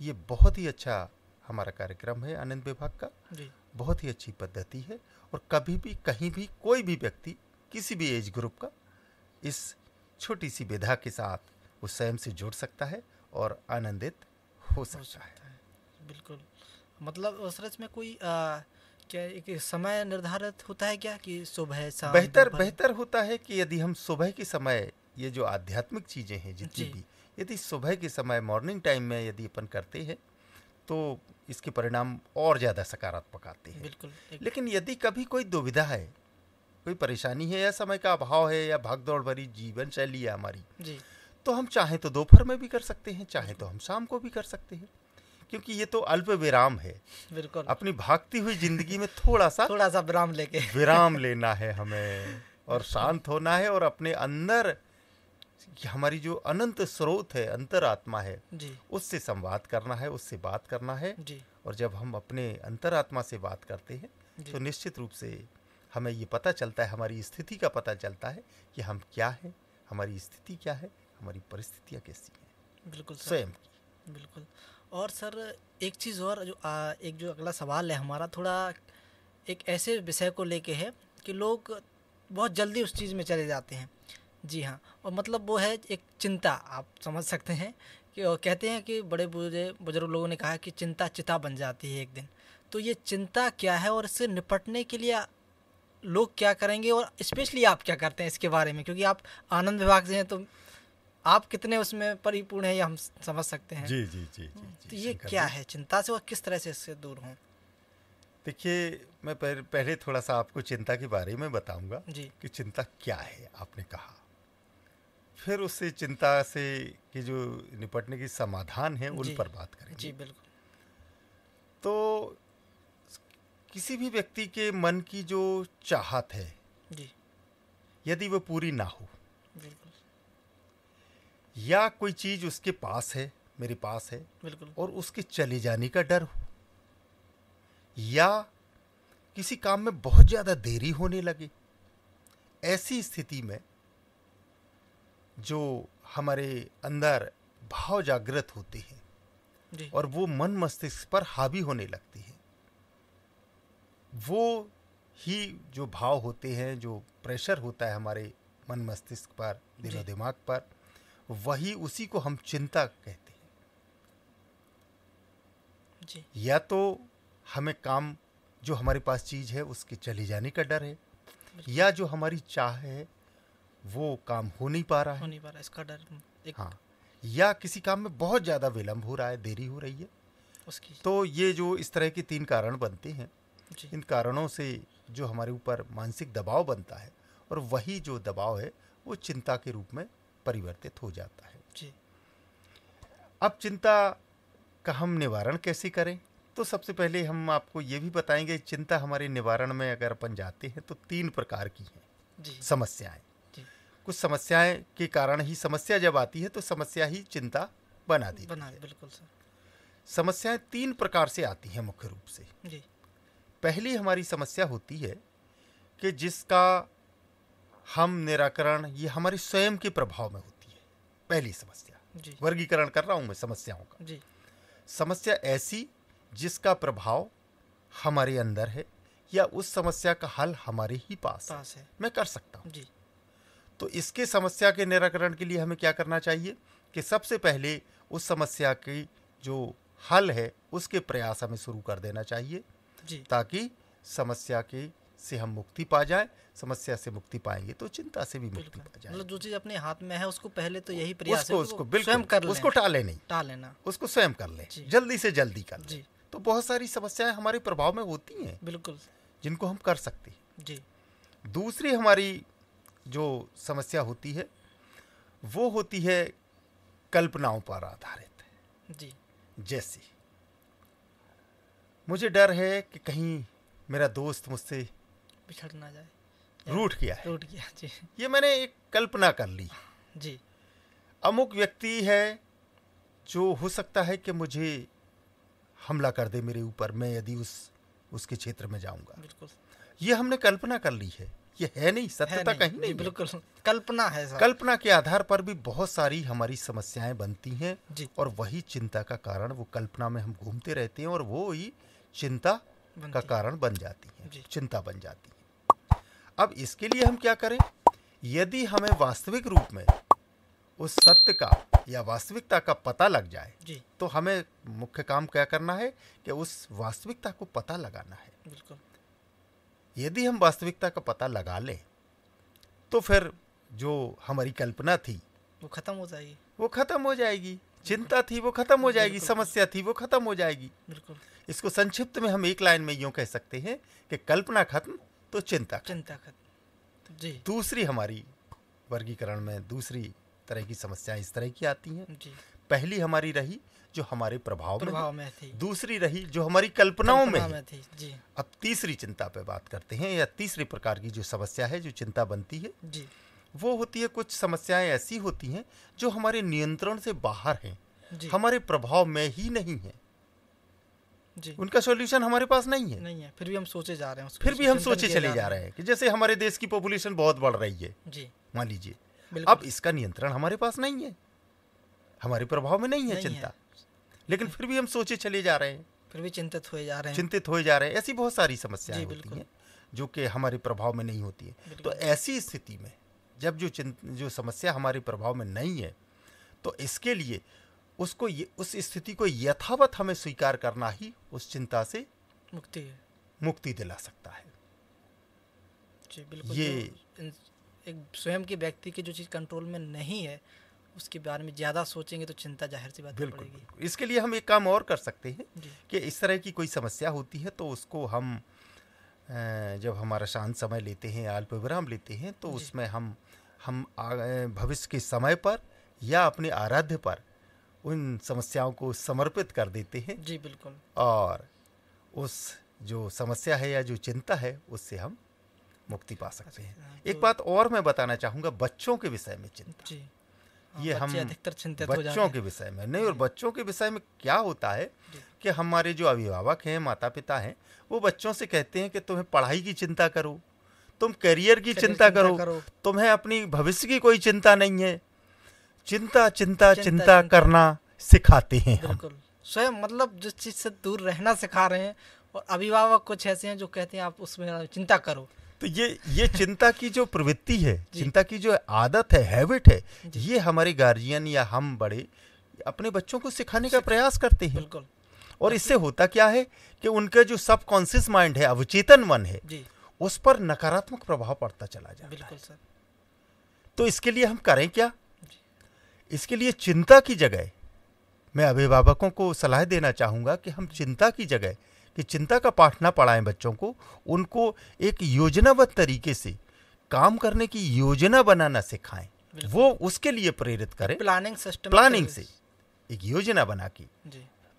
S1: ये बहुत ही अच्छा हमारा कार्यक्रम है आनंद विभाग का,
S2: जी
S1: बहुत ही अच्छी पद्धति है। और कभी भी, कहीं भी, कोई भी व्यक्ति, किसी भी एज ग्रुप का इस छोटी सी विधा के साथ वो स्वयं से जुड़ सकता है और आनंदित हो सकता है।
S2: बिल्कुल। मतलब उस रच में कोई क्या एक समय निर्धारित होता है क्या कि सुबह शाम दोपहर?
S1: बेहतर होता है कि यदि हम सुबह के समय ये जो आध्यात्मिक चीज़ें हैं जितनी
S2: जी।
S1: भी, यदि सुबह के समय मॉर्निंग टाइम में यदि अपन करते हैं तो इसके परिणाम और ज़्यादा सकारात्मक आते हैं।
S2: बिल्कुल
S1: लेकिन यदि कभी कोई दुविधा है, कोई परेशानी है, या समय का अभाव है, या भागदौड़ भरी जीवन शैली है हमारी,
S2: जी
S1: तो हम चाहें तो दोपहर में भी कर सकते हैं, चाहें तो हम शाम को भी कर सकते हैं, क्योंकि ये तो अल्प विराम है।
S2: बिल्कुल
S1: अपनी भागती हुई जिंदगी में थोड़ा सा
S2: विराम लेके
S1: विराम लेना है हमें और शांत होना है और अपने अंदर हमारी जो अनंत स्रोत है, अंतरात्मा है,
S2: जी
S1: उससे संवाद करना है, उससे बात करना है।
S2: जी
S1: और जब हम अपने अंतरात्मा से बात करते हैं
S2: जी
S1: तो निश्चित रूप से हमें ये पता चलता है, हमारी स्थिति का पता चलता है कि हम क्या हैं, हमारी स्थिति क्या है, हमारी परिस्थितियाँ कैसी हैं
S2: बिल्कुल सर,
S1: स्वयं की।
S2: बिल्कुल। और सर एक चीज़ और एक जो अगला सवाल है हमारा थोड़ा एक ऐसे विषय को लेके है कि लोग बहुत जल्दी उस चीज़ में चले जाते हैं। जी हाँ, और मतलब वो है एक चिंता, आप समझ सकते हैं कि और कहते हैं कि बड़े बुजुर्ग लोगों ने कहा कि चिंता चिता बन जाती है एक दिन। तो ये चिंता क्या है और इससे निपटने के लिए लोग क्या करेंगे और स्पेशली आप क्या करते हैं इसके बारे में, क्योंकि आप आनंद विभाग से हैं तो आप कितने उसमें परिपूर्ण हैं ये हम समझ सकते हैं।
S1: जी जी जी जी
S2: तो
S1: जी
S2: ये
S1: शंकर
S2: क्या
S1: जी।
S2: है चिंता से और किस तरह से इससे दूर हों?
S1: देखिए, मैं पहले थोड़ा सा आपको चिंता के बारे में बताऊंगा
S2: जी
S1: कि चिंता क्या है, आपने कहा। फिर उससे चिंता से कि जो निपटने की समाधान है उन
S2: जी
S1: पर बात
S2: जी
S1: करेंगे।
S2: बिल्कुल।
S1: तो किसी भी व्यक्ति के मन की जो चाहत है,
S2: जी
S1: यदि वो पूरी ना हो,
S2: बिल्कुल
S1: या कोई चीज उसके पास है, मेरे पास है,
S2: बिल्कुल।
S1: और उसके चले जाने का डर हो, या किसी काम में बहुत ज्यादा देरी होने लगे, ऐसी स्थिति में जो हमारे अंदर भाव जागृत होते हैं
S2: जी
S1: और वो मन मस्तिष्क पर हावी होने लगती है, वो ही जो भाव होते हैं, जो प्रेशर होता है हमारे मन मस्तिष्क पर, दिलो
S2: जी
S1: दिमाग पर, वही उसी को हम चिंता कहते हैं।
S2: जी
S1: या तो हमें काम, जो हमारे पास चीज है उसके चले जाने का डर है, या जो हमारी चाह है वो काम हो नहीं पा रहा
S2: हो
S1: है,
S2: नहीं पा रहा, इसका डर एक
S1: हाँ, या किसी काम में बहुत ज्यादा विलंब हो रहा है, देरी हो रही है।
S2: उसकी।
S1: तो ये जो इस तरह के 3 कारण बनते हैं,
S2: जी
S1: इन कारणों से जो हमारे ऊपर मानसिक दबाव बनता है, और वही जो दबाव है वो चिंता के रूप में परिवर्तित हो जाता है।
S2: जी
S1: अब चिंता का हम निवारण कैसे करें? तो सबसे पहले हम आपको ये भी बताएंगे, चिंता हमारे निवारण में अगर अपन जाते हैं तो 3 प्रकार की हैं
S2: जी
S1: समस्याएं।
S2: जी
S1: कुछ समस्याएं के कारण ही, समस्या जब आती है तो समस्या ही चिंता बना देती
S2: बना
S1: है।
S2: बिल्कुल सर।
S1: समस्याएं 3 प्रकार से आती हैं मुख्य रूप से।
S2: जी
S1: पहली हमारी समस्या होती है कि जिसका हम निराकरण, ये हमारे स्वयं के प्रभाव में होती है। पहली समस्या,
S2: जी
S1: वर्गीकरण कर रहा हूं मैं समस्याओं का।
S2: जी
S1: समस्या ऐसी जिसका प्रभाव हमारे अंदर है, या उस समस्या का हल हमारे ही पास
S2: पास है।
S1: मैं कर सकता हूं।
S2: जी
S1: तो इसके समस्या के निराकरण के लिए हमें क्या करना चाहिए कि सबसे पहले उस समस्या की जो हल है उसके प्रयास हमें शुरू कर देना चाहिए,
S2: जी
S1: ताकि समस्या के से हम मुक्ति पा जाए। समस्या से मुक्ति पाएंगे तो चिंता से भी मुक्ति
S2: बिल्कुल,
S1: पा जाए।
S2: मतलब जो चीज़ अपने हाथ में है उसको पहले तो यही प्रयास
S1: उसको
S2: है
S1: उसको
S2: स्वयं
S1: बिल्कुल
S2: कर लें,
S1: उसको टाले नहीं,
S2: टाल लेना।
S1: उसको स्वयं कर ले,
S2: जी।
S1: जल्दी से जल्दी कर ले।
S2: जी
S1: तो बहुत सारी समस्याएं हमारे प्रभाव में होती हैं
S2: बिल्कुल।
S1: जिनको हम कर सकते हैं।
S2: जी
S1: दूसरी हमारी जो समस्या होती है वो होती है कल्पनाओं पर आधारित।
S2: जी
S1: जैसे मुझे डर है कि कहीं मेरा दोस्त मुझसे
S2: बिछड़ ना जाए,
S1: रूठ गया है,
S2: टूट गया। जी
S1: ये मैंने एक कल्पना कर ली।
S2: जी
S1: अमुक व्यक्ति है जो हो सकता है कि मुझे हमला कर दे मेरे ऊपर, मैं यदि उसके क्षेत्र में जाऊंगा।
S2: बिल्कुल
S1: ये हमने कल्पना कर ली है, ये है नहीं,
S2: है
S1: सत्यता कहीं
S2: जी
S1: नहीं है।
S2: बिल्कुल कल्पना है सर।
S1: कल्पना के आधार पर भी बहुत सारी हमारी समस्याएं बनती हैं,
S2: जी
S1: और वही चिंता का कारण, वो कल्पना में हम घूमते रहते हैं और वो ही चिंता का
S2: बनती
S1: कारण बन जाती
S2: जी।
S1: है, चिंता बन जाती है। अब इसके लिए हम क्या करें? यदि हमें वास्तविक रूप में उस सत्य का या वास्तविकता का पता लग जाए,
S2: जी
S1: तो हमें मुख्य काम क्या करना है कि उस वास्तविकता को पता लगाना है।
S2: बिल्कुल।
S1: यदि हम वास्तविकता का पता लगा लें तो फिर जो हमारी कल्पना थी
S2: वो खत्म हो जाएगी।
S1: वो खत्म हो जाएगी, चिंता थी वो खत्म हो जाएगी,
S2: बिल्कुल।
S1: समस्या थी वो खत्म हो जाएगी।
S2: बिल्कुल
S1: इसको संक्षिप्त में हम एक लाइन में यूं कह सकते हैं कि कल्पना खत्म तो चिंता खत्म।
S2: चिंता खत्म। जी
S1: दूसरी हमारी वर्गीकरण में दूसरी तरह की समस्याएं इस तरह की आती हैं।
S2: जी
S1: पहली हमारी रही जो हमारे प्रभाव
S2: प्रभाव
S1: में,
S2: में थी।
S1: दूसरी रही जो हमारी कल्पनाओं में
S2: कल्पना
S1: है।
S2: थी। जी
S1: अब तीसरी चिंता पे बात करते हैं, या तीसरी प्रकार की जो समस्या है, जो चिंता बनती है,
S2: जी
S1: वो होती है, कुछ समस्याएं ऐसी होती हैं जो हमारे नियंत्रण से बाहर हैं,
S2: जी
S1: हमारे प्रभाव में ही नहीं है,
S2: जी
S1: उनका सॉल्यूशन हमारे पास नहीं है।
S2: नहीं है, फिर भी हम सोचे जा रहे हैं उसको,
S1: फिर भी हम
S2: चिंतन
S1: सोचे
S2: किए
S1: चले जा रहे हैं कि जैसे हमारे देश की पॉपुलेशन बहुत बढ़ रही है,
S2: जी
S1: मान लीजिए।
S2: बिल्कुल।
S1: अब इसका नियंत्रण हमारे पास नहीं है, हमारे प्रभाव में नहीं है
S2: नहीं
S1: चिंता। लेकिन फिर भी हम सोचे चले जा रहे हैं,
S2: फिर भी चिंतित हुए जा रहे हैं।
S1: चिंतित हुए जा रहे हैं। ऐसी बहुत सारी समस्याएं
S2: जी,
S1: होती
S2: बिल्कुल।
S1: हैं जो कि हमारे प्रभाव में नहीं होती है।
S2: बिल्कुल।
S1: तो ऐसी स्थिति में जब जो समस्या हमारे प्रभाव में नहीं है, तो इसके लिए उस स्थिति को यथावत हमें स्वीकार करना ही उस चिंता से मुक्ति दिला सकता है।
S2: जी बिल्कुल।
S1: ये
S2: एक स्वयं के व्यक्ति की जो चीज़ कंट्रोल में नहीं है उसके बारे में ज़्यादा सोचेंगे तो चिंता जाहिर सी बात पड़ेगी।
S1: इसके लिए हम एक काम और कर सकते हैं
S2: जी।
S1: कि इस तरह की कोई समस्या होती है तो उसको हम जब हमारा शांत समय लेते हैं, अल्प विराम लेते हैं, तो उसमें हम भविष्य के समय पर या अपने आराध्य पर उन समस्याओं को समर्पित कर देते हैं।
S2: जी बिल्कुल।
S1: और उस जो समस्या है या जो चिंता है उससे हम मुक्ति पा सकते हैं। एक बात और मैं बताना चाहूँगा बच्चों के विषय में चिंता।
S2: जी।
S1: ये हम
S2: अधिकतर चिंतित हो जाते हैं
S1: बच्चों के विषय में नहीं, और बच्चों के विषय में क्या होता है कि हमारे जो अभिभावक हैं, माता पिता हैं, वो बच्चों से कहते हैं कि तुम्हें पढ़ाई की चिंता करो, तुम करियर की चिंता करो, तुम्हें अपनी भविष्य की कोई चिंता नहीं है। चिंता करना सिखाते हैं हम।
S2: बिल्कुल। स्वयं मतलब जिस चीज से दूर रहना सिखा रहे हैं, और अभिभावक कुछ ऐसे हैं जो कहते हैं आप उसमें चिंता करो।
S1: तो ये चिंता की जो प्रवृत्ति है, चिंता की जो आदत है, हैबिट है, ये हमारे गार्जियन या हम बड़े अपने बच्चों को सिखाने का प्रयास करते हैं।
S2: बिल्कुल।
S1: और इससे होता क्या है कि उनका जो सबकॉन्शियस माइंड है, अवचेतन मन है, उस पर नकारात्मक प्रभाव पड़ता चला जाता है।
S2: बिल्कुल सर।
S1: तो इसके लिए हम करें क्या? इसके लिए चिंता की जगह मैं अभिभावकों को सलाह देना चाहूँगा कि हम चिंता की जगह कि चिंता का पाठ ना पढ़ाएं बच्चों को, उनको एक योजनाबद्ध तरीके से काम करने की योजना बनाना सिखाएं। वो उसके लिए प्रेरित करें। प्लानिंग से एक योजना बना के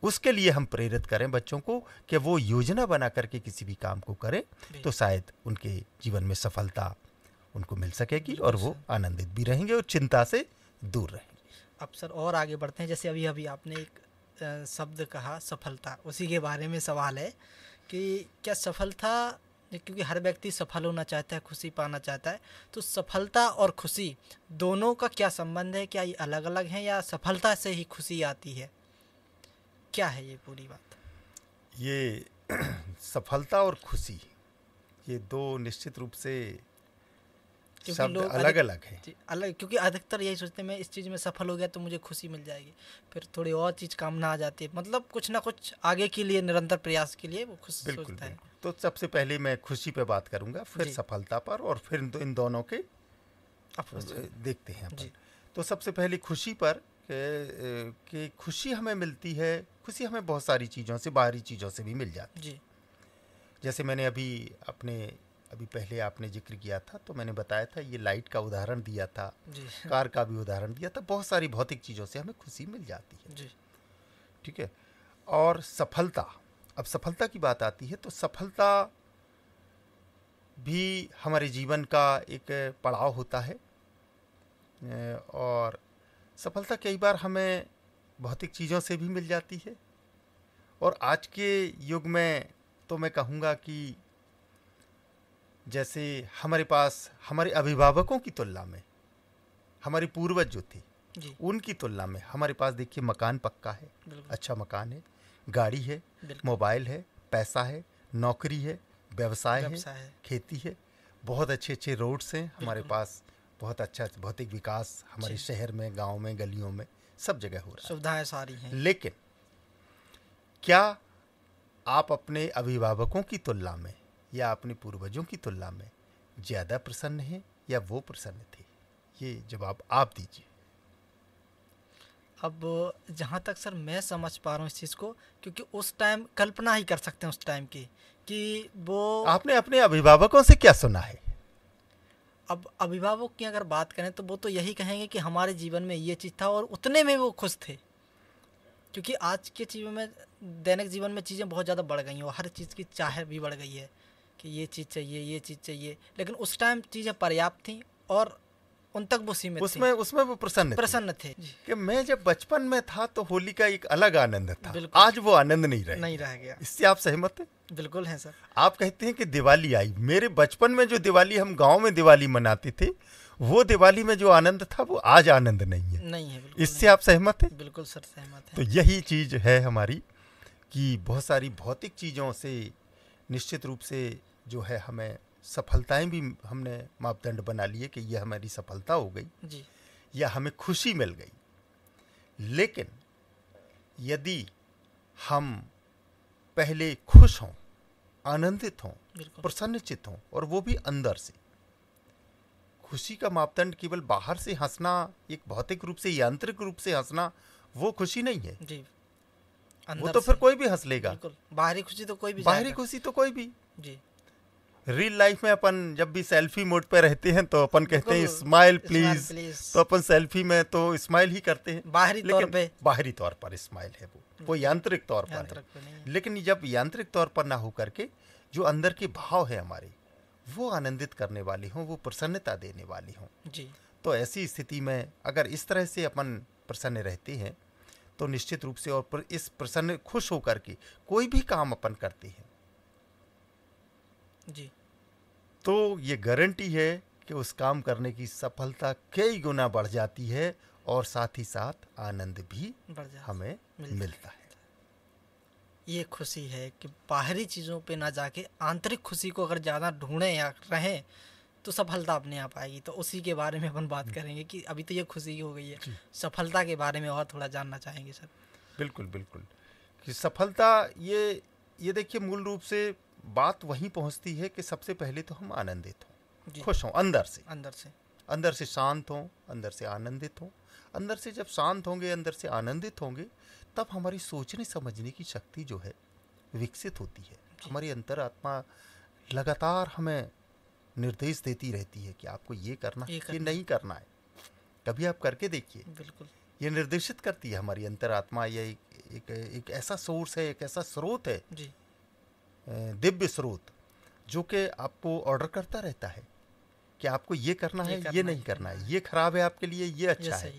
S1: उसके लिए हम प्रेरित करें बच्चों को कि वो योजना बना करके किसी भी काम को करें, तो शायद उनके जीवन में सफलता उनको मिल सकेगी और वो आनंदित भी रहेंगे और चिंता से दूर रहेंगे।
S2: अब सर और आगे बढ़ते हैं। जैसे अभी आपने एक शब्द कहा सफलता, उसी के बारे में सवाल है कि क्या सफलता, क्योंकि हर व्यक्ति सफल होना चाहता है, खुशी पाना चाहता है, तो सफलता और खुशी दोनों का क्या संबंध है? क्या ये अलग अलग हैं या सफलता से ही खुशी आती है? क्या है ये पूरी बात?
S1: ये सफलता और खुशी ये दो निश्चित रूप से शब्द अलग अलग है।
S2: अलग, क्योंकि अधिकतर यही सोचते हैं मैं इस चीज़ में सफल हो गया तो मुझे खुशी मिल जाएगी, फिर थोड़ी और चीज़ काम ना आ जाती है, मतलब कुछ ना कुछ आगे के लिए निरंतर प्रयास के लिए वो खुश सोचता है।
S1: तो सबसे पहले मैं खुशी पे बात करूंगा, फिर सफलता पर, और फिर इन दोनों के देखते हैं अपन। तो सबसे पहले खुशी पर कि खुशी हमें मिलती है। खुशी हमें बहुत सारी चीज़ों से, बाहरी चीज़ों से भी मिल जाती है। जैसे मैंने अभी पहले आपने जिक्र किया था, तो मैंने बताया था, ये लाइट का उदाहरण दिया था, कार का भी उदाहरण दिया था। बहुत सारी भौतिक चीज़ों से हमें खुशी मिल जाती है। ठीक है। और सफलता, अब सफलता की बात आती है तो सफलता भी हमारे जीवन का एक पड़ाव होता है, और सफलता कई बार हमें भौतिक चीज़ों से भी मिल जाती है। और आज के युग में तो मैं कहूँगा कि जैसे हमारे पास हमारे अभिभावकों की तुलना में, हमारे पूर्वज जो थे उनकी तुलना में हमारे पास देखिए मकान पक्का है, अच्छा मकान है, गाड़ी है, मोबाइल है, पैसा है, नौकरी है, व्यवसाय है, खेती है, बहुत अच्छे अच्छे रोड्स हैं हमारे पास, बहुत अच्छा भौतिक विकास हमारे शहर में, गांव में, गलियों में, सब जगह हो रहा है,
S2: सुविधाएं सारी हैं।
S1: लेकिन क्या आप अपने अभिभावकों की तुलना में या अपने पूर्वजों की तुलना में ज़्यादा प्रसन्न हैं या वो प्रसन्न थे? ये जवाब आप दीजिए।
S2: अब जहाँ तक सर मैं समझ पा रहा हूँ इस चीज़ को, क्योंकि उस टाइम कल्पना ही कर सकते हैं उस टाइम की कि वो,
S1: आपने अपने अभिभावकों से क्या सुना है?
S2: अब अभिभावक की अगर बात करें तो वो तो यही कहेंगे कि हमारे जीवन में ये चीज़ था और उतने में वो खुश थे, क्योंकि आज के जीवन में, दैनिक जीवन में चीज़ें बहुत ज़्यादा बढ़ गई हैं और हर चीज़ की चाह भी बढ़ गई है कि ये चीज़ चाहिए, ये चीज़ चाहिए, लेकिन उस टाइम चीज़ें पर्याप्त थी और उन तक वो सीमित
S1: थी। उसमें वो प्रसन्न थे कि मैं जब बचपन में था तो होली का एक अलग आनंद था, आज वो आनंद नहीं रह गया। इससे आप सहमत हैं?
S2: बिल्कुल है सर।
S1: आप कहते हैं कि दिवाली आई, मेरे बचपन में जो दिवाली हम गांव में दिवाली मनाते थे वो दिवाली में जो आनंद था वो आज आनंद नहीं है।
S2: नहीं है, बिल्कुल
S1: इससे आप सहमत हैं?
S2: बिल्कुल सर, सहमत
S1: तो
S2: है।
S1: यही चीज है हमारी कि बहुत सारी भौतिक चीज़ों से निश्चित रूप से जो है हमें सफलताएं भी हमने मापदंड बना लिए कि यह हमारी सफलता हो गई
S2: जी
S1: या हमें खुशी मिल गई। लेकिन यदि हम पहले खुश हों, आनंदित हों,
S2: बिल्कुल
S1: प्रसन्नचित्त हों, और वो भी अंदर से, खुशी का मापदंड केवल बाहर से हंसना, एक भौतिक रूप से यांत्रिक रूप से हंसना, वो खुशी नहीं है।
S2: जी,
S1: वो
S2: अंदर
S1: तो फिर
S2: से
S1: कोई भी हंस लेगा।
S2: बिल्कुल, बाहरी खुशी तो कोई भी
S1: बाहरी
S2: चाहेगा।
S1: खुशी तो कोई भी।
S2: जी
S1: रियल लाइफ में अपन जब भी सेल्फी मोड पे रहते हैं तो अपन कहते हैं
S2: बिल्कुल,
S1: स्माइल
S2: स्माइल
S1: प्लीज,
S2: प्लीज।
S1: तो अपन सेल्फी में तो स्माइल ही करते हैं,
S2: बाहरी तौर
S1: लेकिन
S2: पे,
S1: बाहरी तौर पर स्माइल है, वो यांत्रिक तौर पर
S2: यांत्रिक पे
S1: है।
S2: नहीं है।
S1: लेकिन जब यांत्रिक तौर पर ना हो करके जो अंदर के भाव है हमारे, वो आनंदित करने वाली हों, वो प्रसन्नता देने वाली हों,
S2: जी
S1: तो ऐसी स्थिति में अगर इस तरह से अपन प्रसन्न रहते हैं तो निश्चित रूप से, और इस प्रसन्न खुश होकर के कोई भी काम अपन करते हैं
S2: जी
S1: तो ये गारंटी है कि उस काम करने की सफलता कई गुना बढ़ जाती है, और साथ ही साथ आनंद भी
S2: बढ़ जाता
S1: हमें मिलता है।
S2: ये खुशी है कि बाहरी चीज़ों पे ना जाके आंतरिक खुशी को अगर ज़्यादा ढूंढें या रहें तो सफलता अपने आप आएगी। तो उसी के बारे में अपन बात करेंगे कि अभी तो ये खुशी हो गई है, सफलता के बारे में और थोड़ा जानना चाहेंगे सर।
S1: बिल्कुल बिल्कुल, कि सफलता ये देखिए मूल रूप से बात वहीं पहुंचती है कि सबसे पहले तो हम आनंदित हों, खुश हों, अंदर से शांत हों, अंदर से आनंदित हों। अंदर से जब शांत होंगे, अंदर से आनंदित होंगे, तब हमारी सोचने समझने की शक्ति जो है विकसित होती है। हमारी अंतरात्मा लगातार हमें निर्देश देती रहती है कि आपको ये करना है, ये नहीं करना है। कभी आप करके देखिए,
S2: बिल्कुल
S1: ये निर्देशित करती है हमारी अंतरात्मा। ये एक ऐसा सोर्स है, एक ऐसा स्रोत है
S2: जी,
S1: दिव्य स्रोत, जो कि आपको ऑर्डर करता रहता है कि आपको ये करना है, ये नहीं करना है, ये खराब है आपके लिए, ये अच्छा है।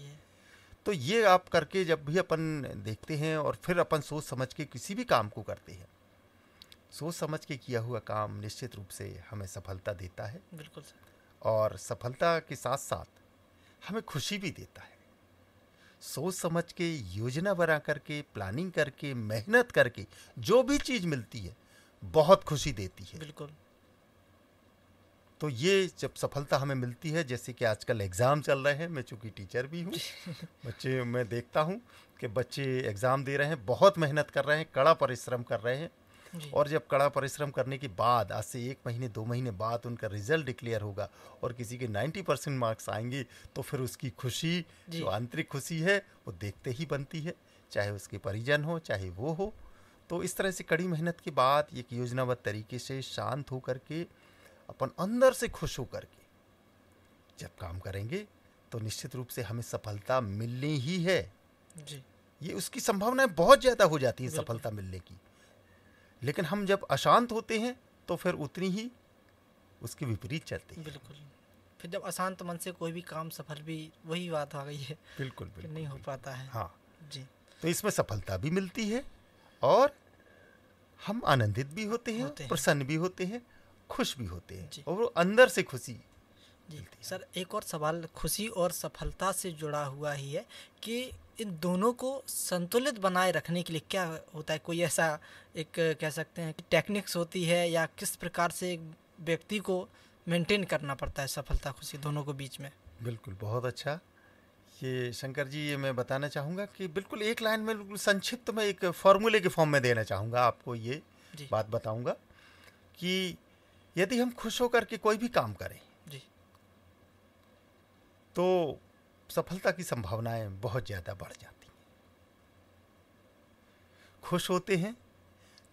S1: तो ये आप करके जब भी अपन देखते हैं और फिर अपन सोच समझ के किसी भी काम को करते हैं, सोच समझ के किया हुआ काम निश्चित रूप से हमें सफलता देता है।
S2: बिल्कुल सर।
S1: और सफलता के साथ साथ हमें खुशी भी देता है। सोच समझ के, योजना बना करके, प्लानिंग करके, मेहनत करके जो भी चीज़ मिलती है बहुत खुशी देती है।
S2: बिल्कुल।
S1: तो ये जब सफलता हमें मिलती है, जैसे कि आजकल एग्ज़ाम चल रहे हैं, मैं चूँकि टीचर भी हूँ, बच्चे मैं देखता हूँ कि बच्चे एग्ज़ाम दे रहे हैं, बहुत मेहनत कर रहे हैं, कड़ा परिश्रम कर रहे हैं, और जब कड़ा परिश्रम करने के बाद आज से 1 महीने 2 महीने बाद उनका रिजल्ट डिक्लेयर होगा और किसी के 90% मार्क्स आएंगे, तो फिर उसकी खुशी, जो आंतरिक खुशी है, वो देखते ही बनती है, चाहे उसके परिजन हो, चाहे वो हो। तो इस तरह से कड़ी मेहनत के बाद एक योजनाबद्ध तरीके से शांत होकर के, अपन अंदर से खुश होकर के जब काम करेंगे तो निश्चित रूप से हमें सफलता मिलनी ही है
S2: जी।
S1: ये उसकी संभावनाएं बहुत ज़्यादा हो जाती है सफलता मिलने की। लेकिन हम जब अशांत होते हैं तो फिर उतनी ही उसके विपरीत चलते हैं।
S2: बिल्कुल। फिर जब अशांत मन से कोई भी काम सफल भी, वही बात आ गई है,
S1: बिल्कुल बिल्कुल
S2: नहीं हो पाता है।
S1: हाँ
S2: जी।
S1: तो इसमें सफलता भी मिलती है और हम आनंदित भी होते हैं, प्रसन्न भी होते हैं, खुश भी होते हैं, और वो अंदर से खुशी
S2: जी। सर एक और सवाल खुशी और सफलता से जुड़ा हुआ ही है कि इन दोनों को संतुलित बनाए रखने के लिए क्या होता है? कोई ऐसा एक कह सकते हैं कि टेक्निक्स होती है, या किस प्रकार से एक व्यक्ति को मेंटेन करना पड़ता है सफलता खुशी दोनों के बीच में?
S1: बिल्कुल, बहुत अच्छा। ये शंकर जी, ये मैं बताना चाहूँगा कि बिल्कुल एक लाइन में, बिल्कुल संक्षिप्त में एक फॉर्मूले के फॉर्म में देना चाहूँगा आपको। ये बात बताऊँगा कि यदि हम खुश होकर के कोई भी काम करें
S2: जी,
S1: तो सफलता की संभावनाएं बहुत ज़्यादा बढ़ जाती हैं। खुश होते हैं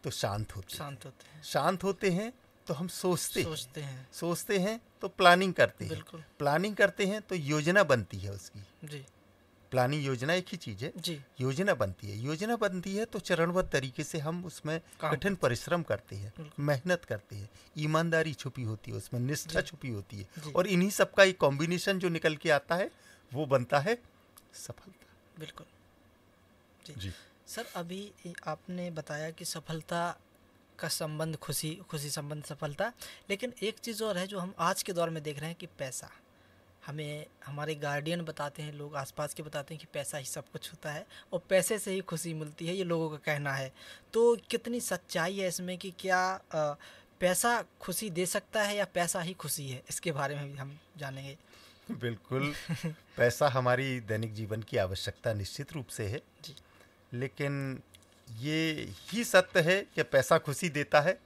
S1: तो शांत होते हैं, शांत होते हैं तो हम सोचते हैं तो प्लानिंग करते हैं, प्लानिंग करते हैं तो योजना बनती है उसकी
S2: जी।
S1: प्लानिंग योजना एक ही चीज़ है जी। योजना बनती है तो चरणबद्ध तरीके से हम उसमें कठिन परिश्रम करते हैं, मेहनत करते हैं, ईमानदारी छुपी होती है उसमें, निष्ठा छुपी होती है, और इन्हीं सब का एक कॉम्बिनेशन जो निकल के आता है वो बनता है सफलता।
S2: बिल्कुल जी। सर अभी आपने बताया कि सफलता का संबंध खुशी संबंध सफलता, लेकिन एक चीज़ और है जो हम आज के दौर में देख रहे हैं कि पैसा, हमें हमारे गार्डियन बताते हैं, लोग आसपास के बताते हैं कि पैसा ही सब कुछ होता है और पैसे से ही खुशी मिलती है, ये लोगों का कहना है। तो कितनी सच्चाई है इसमें कि क्या पैसा खुशी दे सकता है या पैसा ही खुशी है? इसके बारे में भी हम जानेंगे।
S1: बिल्कुल। पैसा हमारी दैनिक जीवन की आवश्यकता निश्चित रूप से है,
S2: जी
S1: लेकिन ये ही सत्य है कि पैसा खुशी देता है,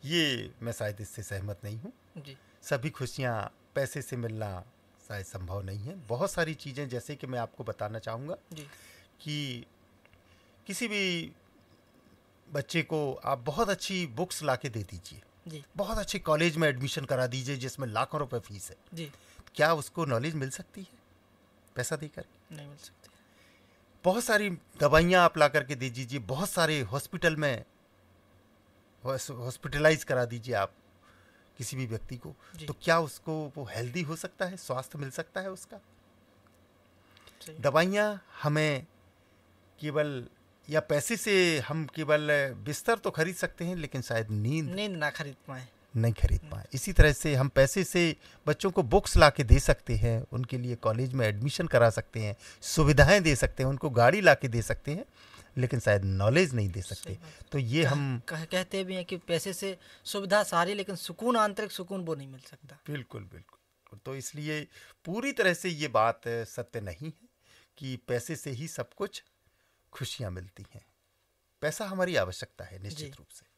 S1: ये मैं शायद इससे सहमत नहीं हूँ।
S2: जी
S1: सभी खुशियाँ पैसे से मिलना शायद संभव नहीं है। बहुत सारी चीज़ें, जैसे कि मैं आपको बताना चाहूँगा
S2: जी
S1: कि किसी भी बच्चे को आप बहुत अच्छी बुक्स ला के दे दीजिए,
S2: जी
S1: बहुत अच्छे कॉलेज में एडमिशन करा दीजिए जिसमें लाखों रुपए फीस है,
S2: जी
S1: क्या उसको नॉलेज मिल सकती है पैसा देकर?
S2: नहीं मिल सकती।
S1: बहुत सारी दवाइयाँ आप ला करके दे दीजिए, बहुत सारे हॉस्पिटल में हॉस्पिटलाइज करा दीजिए आप किसी भी व्यक्ति को,
S2: जी
S1: तो क्या उसको वो हेल्दी हो सकता है, स्वास्थ्य मिल सकता है उसका?
S2: सही।
S1: दवाइयाँ हमें केवल, या पैसे से हम केवल बिस्तर तो खरीद सकते हैं, लेकिन शायद नींद
S2: नींद ना खरीद पाए।
S1: नहीं खरीद पाए। इसी तरह से हम पैसे से बच्चों को बुक्स ला के दे सकते हैं, उनके लिए कॉलेज में एडमिशन करा सकते हैं, सुविधाएं दे सकते हैं, उनको गाड़ी ला के दे सकते हैं, लेकिन शायद नॉलेज नहीं दे सकते।
S2: सही बात।
S1: तो ये हम
S2: कहते भी हैं कि पैसे से सुविधा सारी, लेकिन सुकून, आंतरिक सुकून वो नहीं मिल सकता।
S1: बिल्कुल बिल्कुल। तो इसलिए पूरी तरह से ये बात सत्य नहीं है कि पैसे से ही सब कुछ खुशियाँ मिलती हैं। पैसा हमारी आवश्यकता है
S2: जी।
S1: निश्चित रूप से।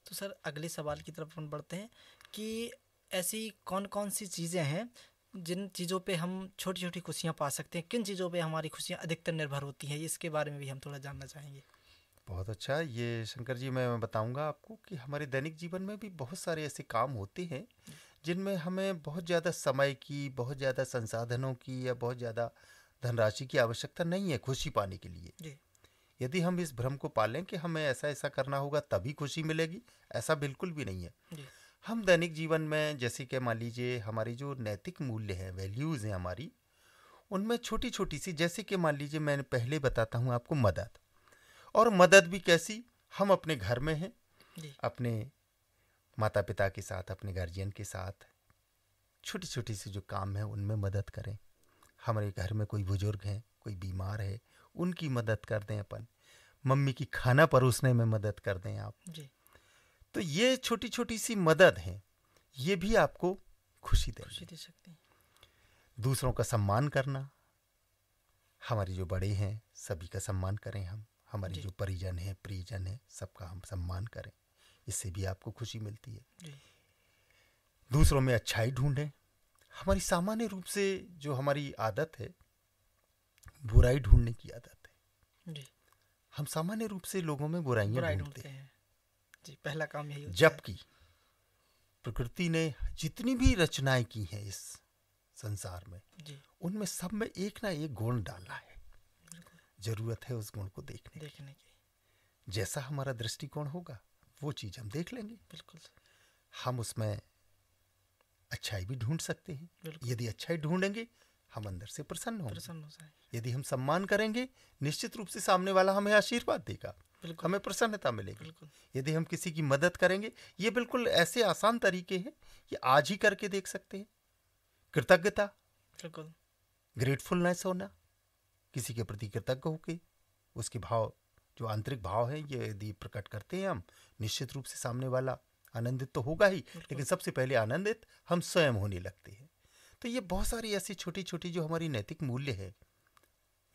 S2: तो सर अगले सवाल की तरफ हम बढ़ते हैं कि ऐसी कौन कौन सी चीज़ें हैं जिन चीज़ों पे हम छोटी छोटी खुशियाँ पा सकते हैं, किन चीज़ों पे हमारी खुशियाँ अधिकतर निर्भर होती हैं, इसके बारे में भी हम थोड़ा जानना चाहेंगे।
S1: बहुत अच्छा। ये शंकर जी, मैं बताऊंगा आपको कि हमारे दैनिक जीवन में भी बहुत सारे ऐसे काम होते हैं जिनमें हमें बहुत ज़्यादा समय की, बहुत ज़्यादा संसाधनों की या बहुत ज़्यादा धनराशि की आवश्यकता नहीं है खुशी पाने के लिए।
S2: जी
S1: यदि हम इस भ्रम को पालें कि हमें ऐसा ऐसा करना होगा तभी खुशी मिलेगी, ऐसा बिल्कुल भी नहीं है।
S2: जी
S1: हम दैनिक जीवन में, जैसे कि मान लीजिए हमारी जो नैतिक मूल्य हैं, वैल्यूज़ हैं हमारी, उनमें छोटी छोटी सी, जैसे कि मान लीजिए मैंने पहले बताता हूँ आपको मदद, और मदद भी कैसी? हम अपने घर में हैं,
S2: जी
S1: अपने माता पिता के साथ, अपने गार्जियन के साथ छोटी छोटी सी जो काम है उनमें मदद करें। हमारे घर में कोई बुजुर्ग हैं, कोई बीमार है, उनकी मदद कर दें अपन। मम्मी की खाना परोसने में मदद कर दें आप।
S2: जी
S1: तो ये छोटी छोटी सी मदद है, ये भी आपको खुशी
S2: खुशी
S1: देंगे।
S2: दे सकते हैं।
S1: दूसरों का सम्मान करना, हमारे जो बड़े हैं सभी का सम्मान करें हम, हमारे
S2: जी
S1: जो परिजन हैं, प्रियजन हैं, सबका हम सम्मान करें, इससे भी आपको खुशी मिलती है।
S2: जी
S1: दूसरों में अच्छाई ढूंढें। हमारी सामान्य रूप से जो हमारी आदत है, बुराई ढूंढने की आदत है।
S2: जी
S1: हम सामान्य रूप से लोगों में बुराइयां
S2: बुराई
S1: ढूंढते
S2: ढूंढते
S1: हैं,
S2: हैं। जी पहला काम यही होता है।
S1: जबकि प्रकृति ने जितनी भी रचनाएं की हैं इस संसार में,
S2: जी
S1: उनमें सब में एक ना एक गुण डाला है। जरूरत है उस गुण को देखने
S2: देखने की।
S1: की। जैसा हमारा दृष्टिकोण होगा वो चीज हम देख लेंगे।
S2: बिल्कुल
S1: हम उसमें अच्छाई भी ढूंढ सकते हैं।
S2: बिल्कुल
S1: यदि अच्छाई ढूंढेंगे, हम अंदर से प्रसन्न होंगे।
S2: प्रसन्न हो जाए।
S1: यदि हम सम्मान करेंगे, निश्चित रूप से सामने वाला हमें आशीर्वाद देगा,
S2: बिल्कुल
S1: हमें प्रसन्नता मिलेगी।
S2: बिल्कुल
S1: यदि हम किसी की मदद करेंगे, ये बिल्कुल ऐसे आसान तरीके हैं कि आज ही करके देख सकते हैं। कृतज्ञता,
S2: बिल्कुल
S1: ग्रेटफुलनेस होना, किसी के प्रति कृतज्ञ होके उसके भाव, जो आंतरिक भाव है, ये यदि प्रकट करते हैं हम, निश्चित रूप से सामने वाला आनंदित तो होगा ही, लेकिन सबसे पहले आनंदित हम स्वयं होने लगते हैं। तो ये बहुत सारी ऐसी छोटी छोटी जो हमारी नैतिक मूल्य है,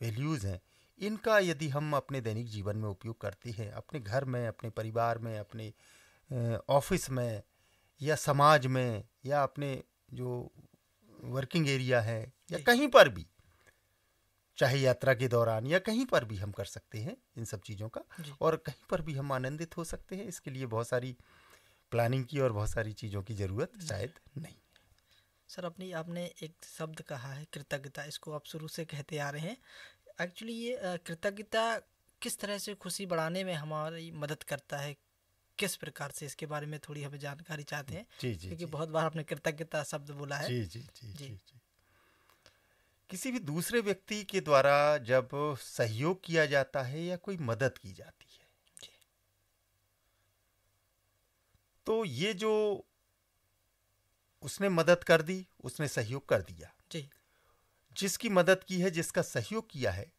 S1: वैल्यूज़ हैं, इनका यदि हम अपने दैनिक जीवन में उपयोग करते हैं, अपने घर में, अपने परिवार में, अपने ऑफिस में, या समाज में, या अपने जो वर्किंग एरिया है, या कहीं पर भी, चाहे यात्रा के दौरान या कहीं पर भी हम कर सकते हैं इन सब चीज़ों का, और कहीं पर भी हम आनंदित हो सकते हैं। इसके लिए बहुत सारी प्लानिंग की और बहुत सारी चीज़ों की ज़रूरत शायद नहीं।
S2: सर आपने एक शब्द कहा है कृतज्ञता, इसको आप शुरू से कहते आ रहे हैं। एक्चुअली ये कृतज्ञता किस तरह से खुशी बढ़ाने में हमारी मदद करता है, किस प्रकार से, इसके बारे में थोड़ी हमें जानकारी चाहते हैं।
S1: जी जी,
S2: क्योंकि बहुत बार आपने कृतज्ञता शब्द बोला है।
S1: जी जी जी जी जी। किसी भी दूसरे व्यक्ति के द्वारा जब सहयोग किया जाता है या कोई मदद की जाती है, तो ये जो उसने मदद कर दी, उसने सहयोग कर दिया,
S2: जी।
S1: जिसकी मदद की है, जिसका सहयोग किया है,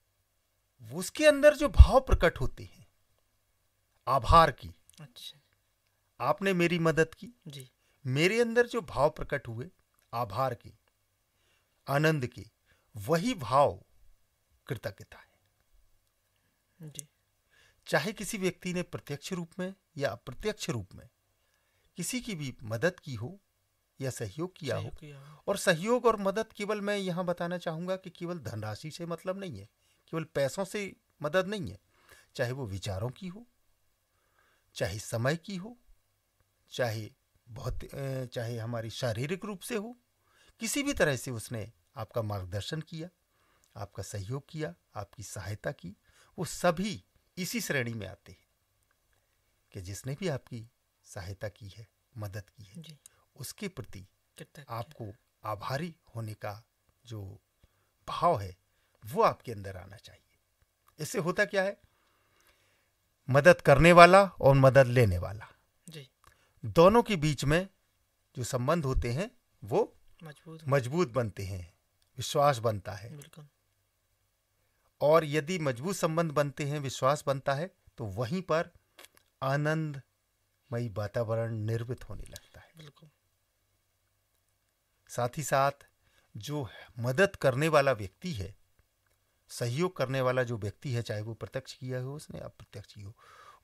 S1: उसके अंदर जो भाव प्रकट होते हैं आभार की,
S2: अच्छा।
S1: आपने मेरी मदद की,
S2: जी।
S1: मेरे अंदर जो भाव प्रकट हुए आभार के, आनंद के, वही भाव कृतज्ञता है।
S2: जी।
S1: चाहे किसी व्यक्ति ने प्रत्यक्ष रूप में या अप्रत्यक्ष रूप में किसी की भी मदद की हो या सहयोग किया हो, और सहयोग और मदद केवल मैं यहां बताना चाहूंगा कि केवल धनराशि से मतलब नहीं है, केवल पैसों से मदद नहीं है। चाहे वो विचारों की हो, चाहे समय की हो, चाहे हमारी शारीरिक रूप से हो, किसी भी तरह से उसने आपका मार्गदर्शन किया, आपका सहयोग किया, आपकी सहायता की, वो सभी इसी श्रेणी में आते हैं कि जिसने भी आपकी सहायता की है, मदद की है,
S2: जी।
S1: उसके प्रति आपको आभारी होने का जो भाव है वो आपके अंदर आना चाहिए। इससे होता क्या है, मदद करने वाला और मदद लेने वाला
S2: जी।
S1: दोनों के बीच में जो संबंध होते हैं वो
S2: मजबूत
S1: बनते हैं, विश्वास बनता है।
S2: बिल्कुल।
S1: और यदि मजबूत संबंध बनते हैं, विश्वास बनता है, तो वहीं पर आनंदमयी वातावरण निर्मित होने लगता है।
S2: बिल्कुल।
S1: साथ ही साथ जो मदद करने वाला व्यक्ति है, सहयोग करने वाला जो व्यक्ति है, चाहे वो प्रत्यक्ष किया हो उसने, अप्रत्यक्ष की हो,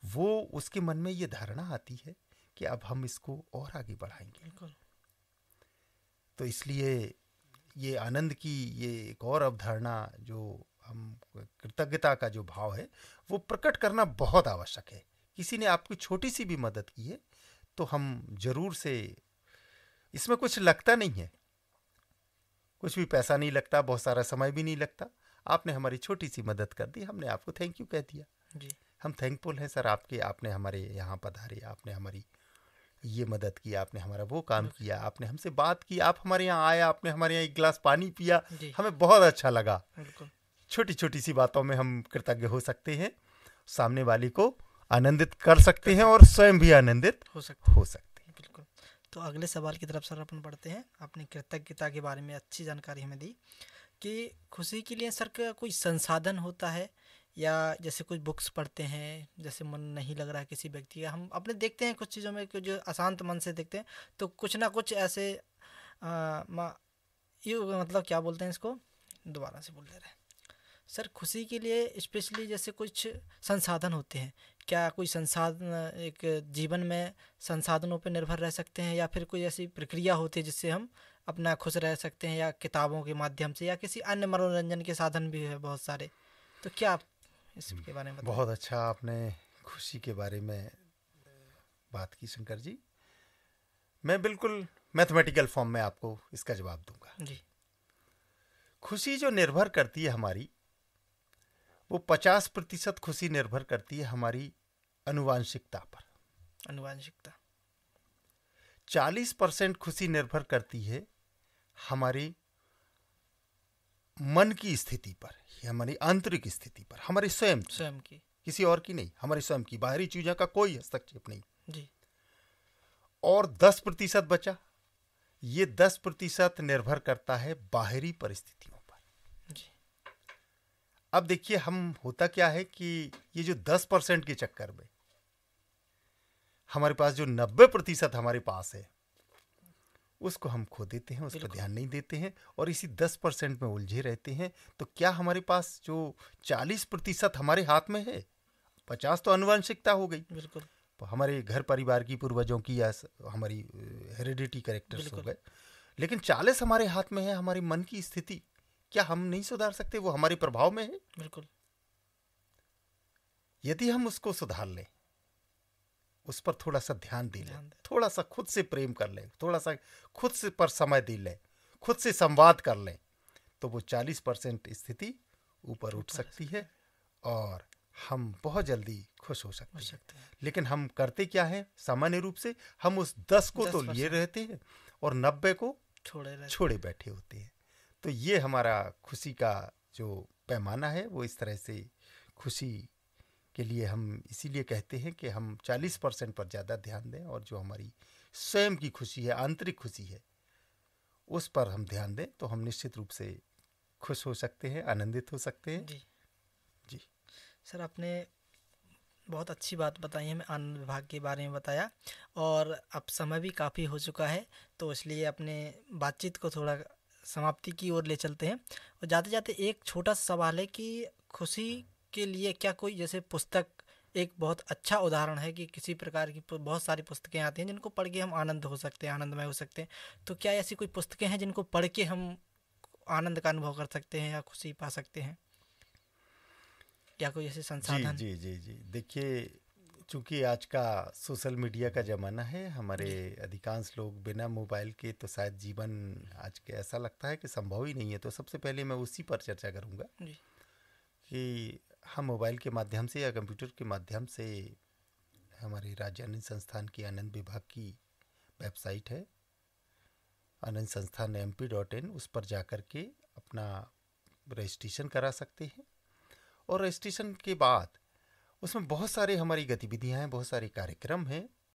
S1: वो उसके मन में ये धारणा आती है कि अब हम इसको और आगे बढ़ाएंगे।
S2: बिल्कुल।
S1: तो इसलिए ये आनंद की ये एक और अवधारणा, जो हम कृतज्ञता का जो भाव है वो प्रकट करना बहुत आवश्यक है। किसी ने आपकी छोटी सी भी मदद की है तो हम जरूर से, इसमें कुछ लगता नहीं है, कुछ भी पैसा नहीं लगता, बहुत सारा समय भी नहीं लगता। आपने हमारी छोटी सी मदद कर दी, हमने आपको थैंक यू कह दिया।
S2: जी।
S1: हम थैंकफुल हैं सर आपके, आपने हमारे यहाँ पधारे, आपने हमारी ये मदद की, आपने हमारा वो काम किया, आपने हमसे बात की, आप हमारे यहाँ आए, आपने हमारे यहाँ एक गिलास पानी पिया, हमें बहुत अच्छा लगा। छोटी छोटी सी बातों में हम कृतज्ञ हो सकते हैं, सामने वाले को आनंदित कर सकते हैं और स्वयं भी आनंदित हो सकते हैं।
S2: बिल्कुल। तो अगले सवाल की तरफ सर अपन बढ़ते हैं। आपने कृतज्ञता के बारे में अच्छी जानकारी हमें दी कि खुशी के लिए सर का कोई संसाधन होता है, या जैसे कुछ बुक्स पढ़ते हैं, जैसे मन नहीं लग रहा है किसी व्यक्ति का, हम अपने देखते हैं कुछ चीज़ों में जो अशांत मन से देखते हैं, तो कुछ ना कुछ ऐसे मतलब क्या बोलते हैं इसको, दोबारा से बोल दे रहे हैं सर। खुशी के लिए स्पेशली जैसे कुछ संसाधन होते हैं, क्या कोई संसाधन एक जीवन में संसाधनों पर निर्भर रह सकते हैं, या फिर कोई ऐसी प्रक्रिया होती है जिससे हम अपना खुश रह सकते हैं, या किताबों के माध्यम से, या किसी अन्य मनोरंजन के साधन भी है बहुत सारे, तो क्या आप इसके बारे में बताएं?
S1: बहुत अच्छा आपने खुशी के बारे में बात की शंकर जी। मैं बिल्कुल मैथमेटिकल फॉर्म में आपको इसका जवाब दूंगा
S2: जी।
S1: खुशी जो निर्भर करती है हमारी, वो 50% खुशी निर्भर करती है हमारी अनुवांशिकता पर।
S2: अनुवांशिकता।
S1: 40% खुशी निर्भर करती है हमारी मन की स्थिति पर, हमारी आंतरिक स्थिति पर, हमारी स्वयं की, किसी और की नहीं, हमारी स्वयं की, बाहरी चीजों का कोई हस्तक्षेप नहीं
S2: जी।
S1: और 10% बचा, ये 10% निर्भर करता है बाहरी परिस्थितियों पर
S2: जी।
S1: अब देखिए, हम होता क्या है कि ये जो 10% के चक्कर में हमारे पास जो 90% हमारे पास है उसको हम खो देते हैं, उस पर ध्यान नहीं देते हैं और इसी 10% में उलझे रहते हैं। तो क्या हमारे पास जो 40% हमारे हाथ में है, 50 तो अनुवांशिकता हो गई,
S2: बिल्कुल,
S1: हमारे घर परिवार की, पूर्वजों की, या हमारी हेरिडिटी कैरेक्टर्स हो गए, लेकिन 40 हमारे हाथ में है, हमारी मन की स्थिति, क्या हम नहीं सुधार सकते? वो हमारे प्रभाव में है।
S2: बिल्कुल।
S1: यदि हम उसको सुधार लें, उस पर थोड़ा सा ध्यान दे लें, थोड़ा सा खुद से प्रेम कर लें, थोड़ा सा खुद से पर समय दे लें, खुद से संवाद कर लें, तो वो 40% स्थिति ऊपर उठ सकती है और हम बहुत जल्दी खुश हो सकते हैं। लेकिन हम करते क्या है, सामान्य रूप से हम उस 10 को तो लिए रहते हैं और 90 को छोड़े बैठे होते हैं। तो ये हमारा खुशी का जो पैमाना है वो इस तरह से, खुशी के लिए हम इसीलिए कहते हैं कि हम 40% पर ज़्यादा ध्यान दें और जो हमारी स्वयं की खुशी है, आंतरिक खुशी है, उस पर हम ध्यान दें तो हम निश्चित रूप से खुश हो सकते हैं, आनंदित हो सकते हैं।
S2: जी
S1: जी।
S2: सर, आपने बहुत अच्छी बात बताई है, हमें आनंद विभाग के बारे में बताया। और अब समय भी काफ़ी हो चुका है, तो इसलिए अपने बातचीत को थोड़ा समाप्ति की ओर ले चलते हैं। और जाते जाते एक छोटा सा सवाल है कि खुशी के लिए क्या कोई जैसे पुस्तक एक बहुत अच्छा उदाहरण है कि किसी प्रकार की बहुत सारी पुस्तकें आती हैं जिनको पढ़ के हम आनंद हो सकते हैं, आनंदमय हो सकते हैं। तो क्या ऐसी कोई पुस्तकें हैं जिनको पढ़ के हम आनंद का अनुभव कर सकते हैं या खुशी पा सकते हैं, या कोई ऐसे
S1: जी
S2: संसाधन?
S1: जी जी जी देखिए, चूंकि आज का सोशल मीडिया का ज़माना है, हमारे
S2: जी
S1: अधिकांश लोग बिना मोबाइल के तो शायद जीवन आज के ऐसा लगता है कि संभव ही नहीं है। तो सबसे पहले मैं उसी पर चर्चा करूंगा
S2: जी
S1: कि हम मोबाइल के माध्यम से या कंप्यूटर के माध्यम से हमारे राज्य आनंद संस्थान की आनंद विभाग की वेबसाइट है आनंद संस्थान MP.in, उस पर जाकर के अपना रजिस्ट्रेशन करा सकते हैं। और रजिस्ट्रेशन के बाद उसमें बहुत सारे हमारी गतिविधियां हैं, बहुत सारे कार्यक्रम हैं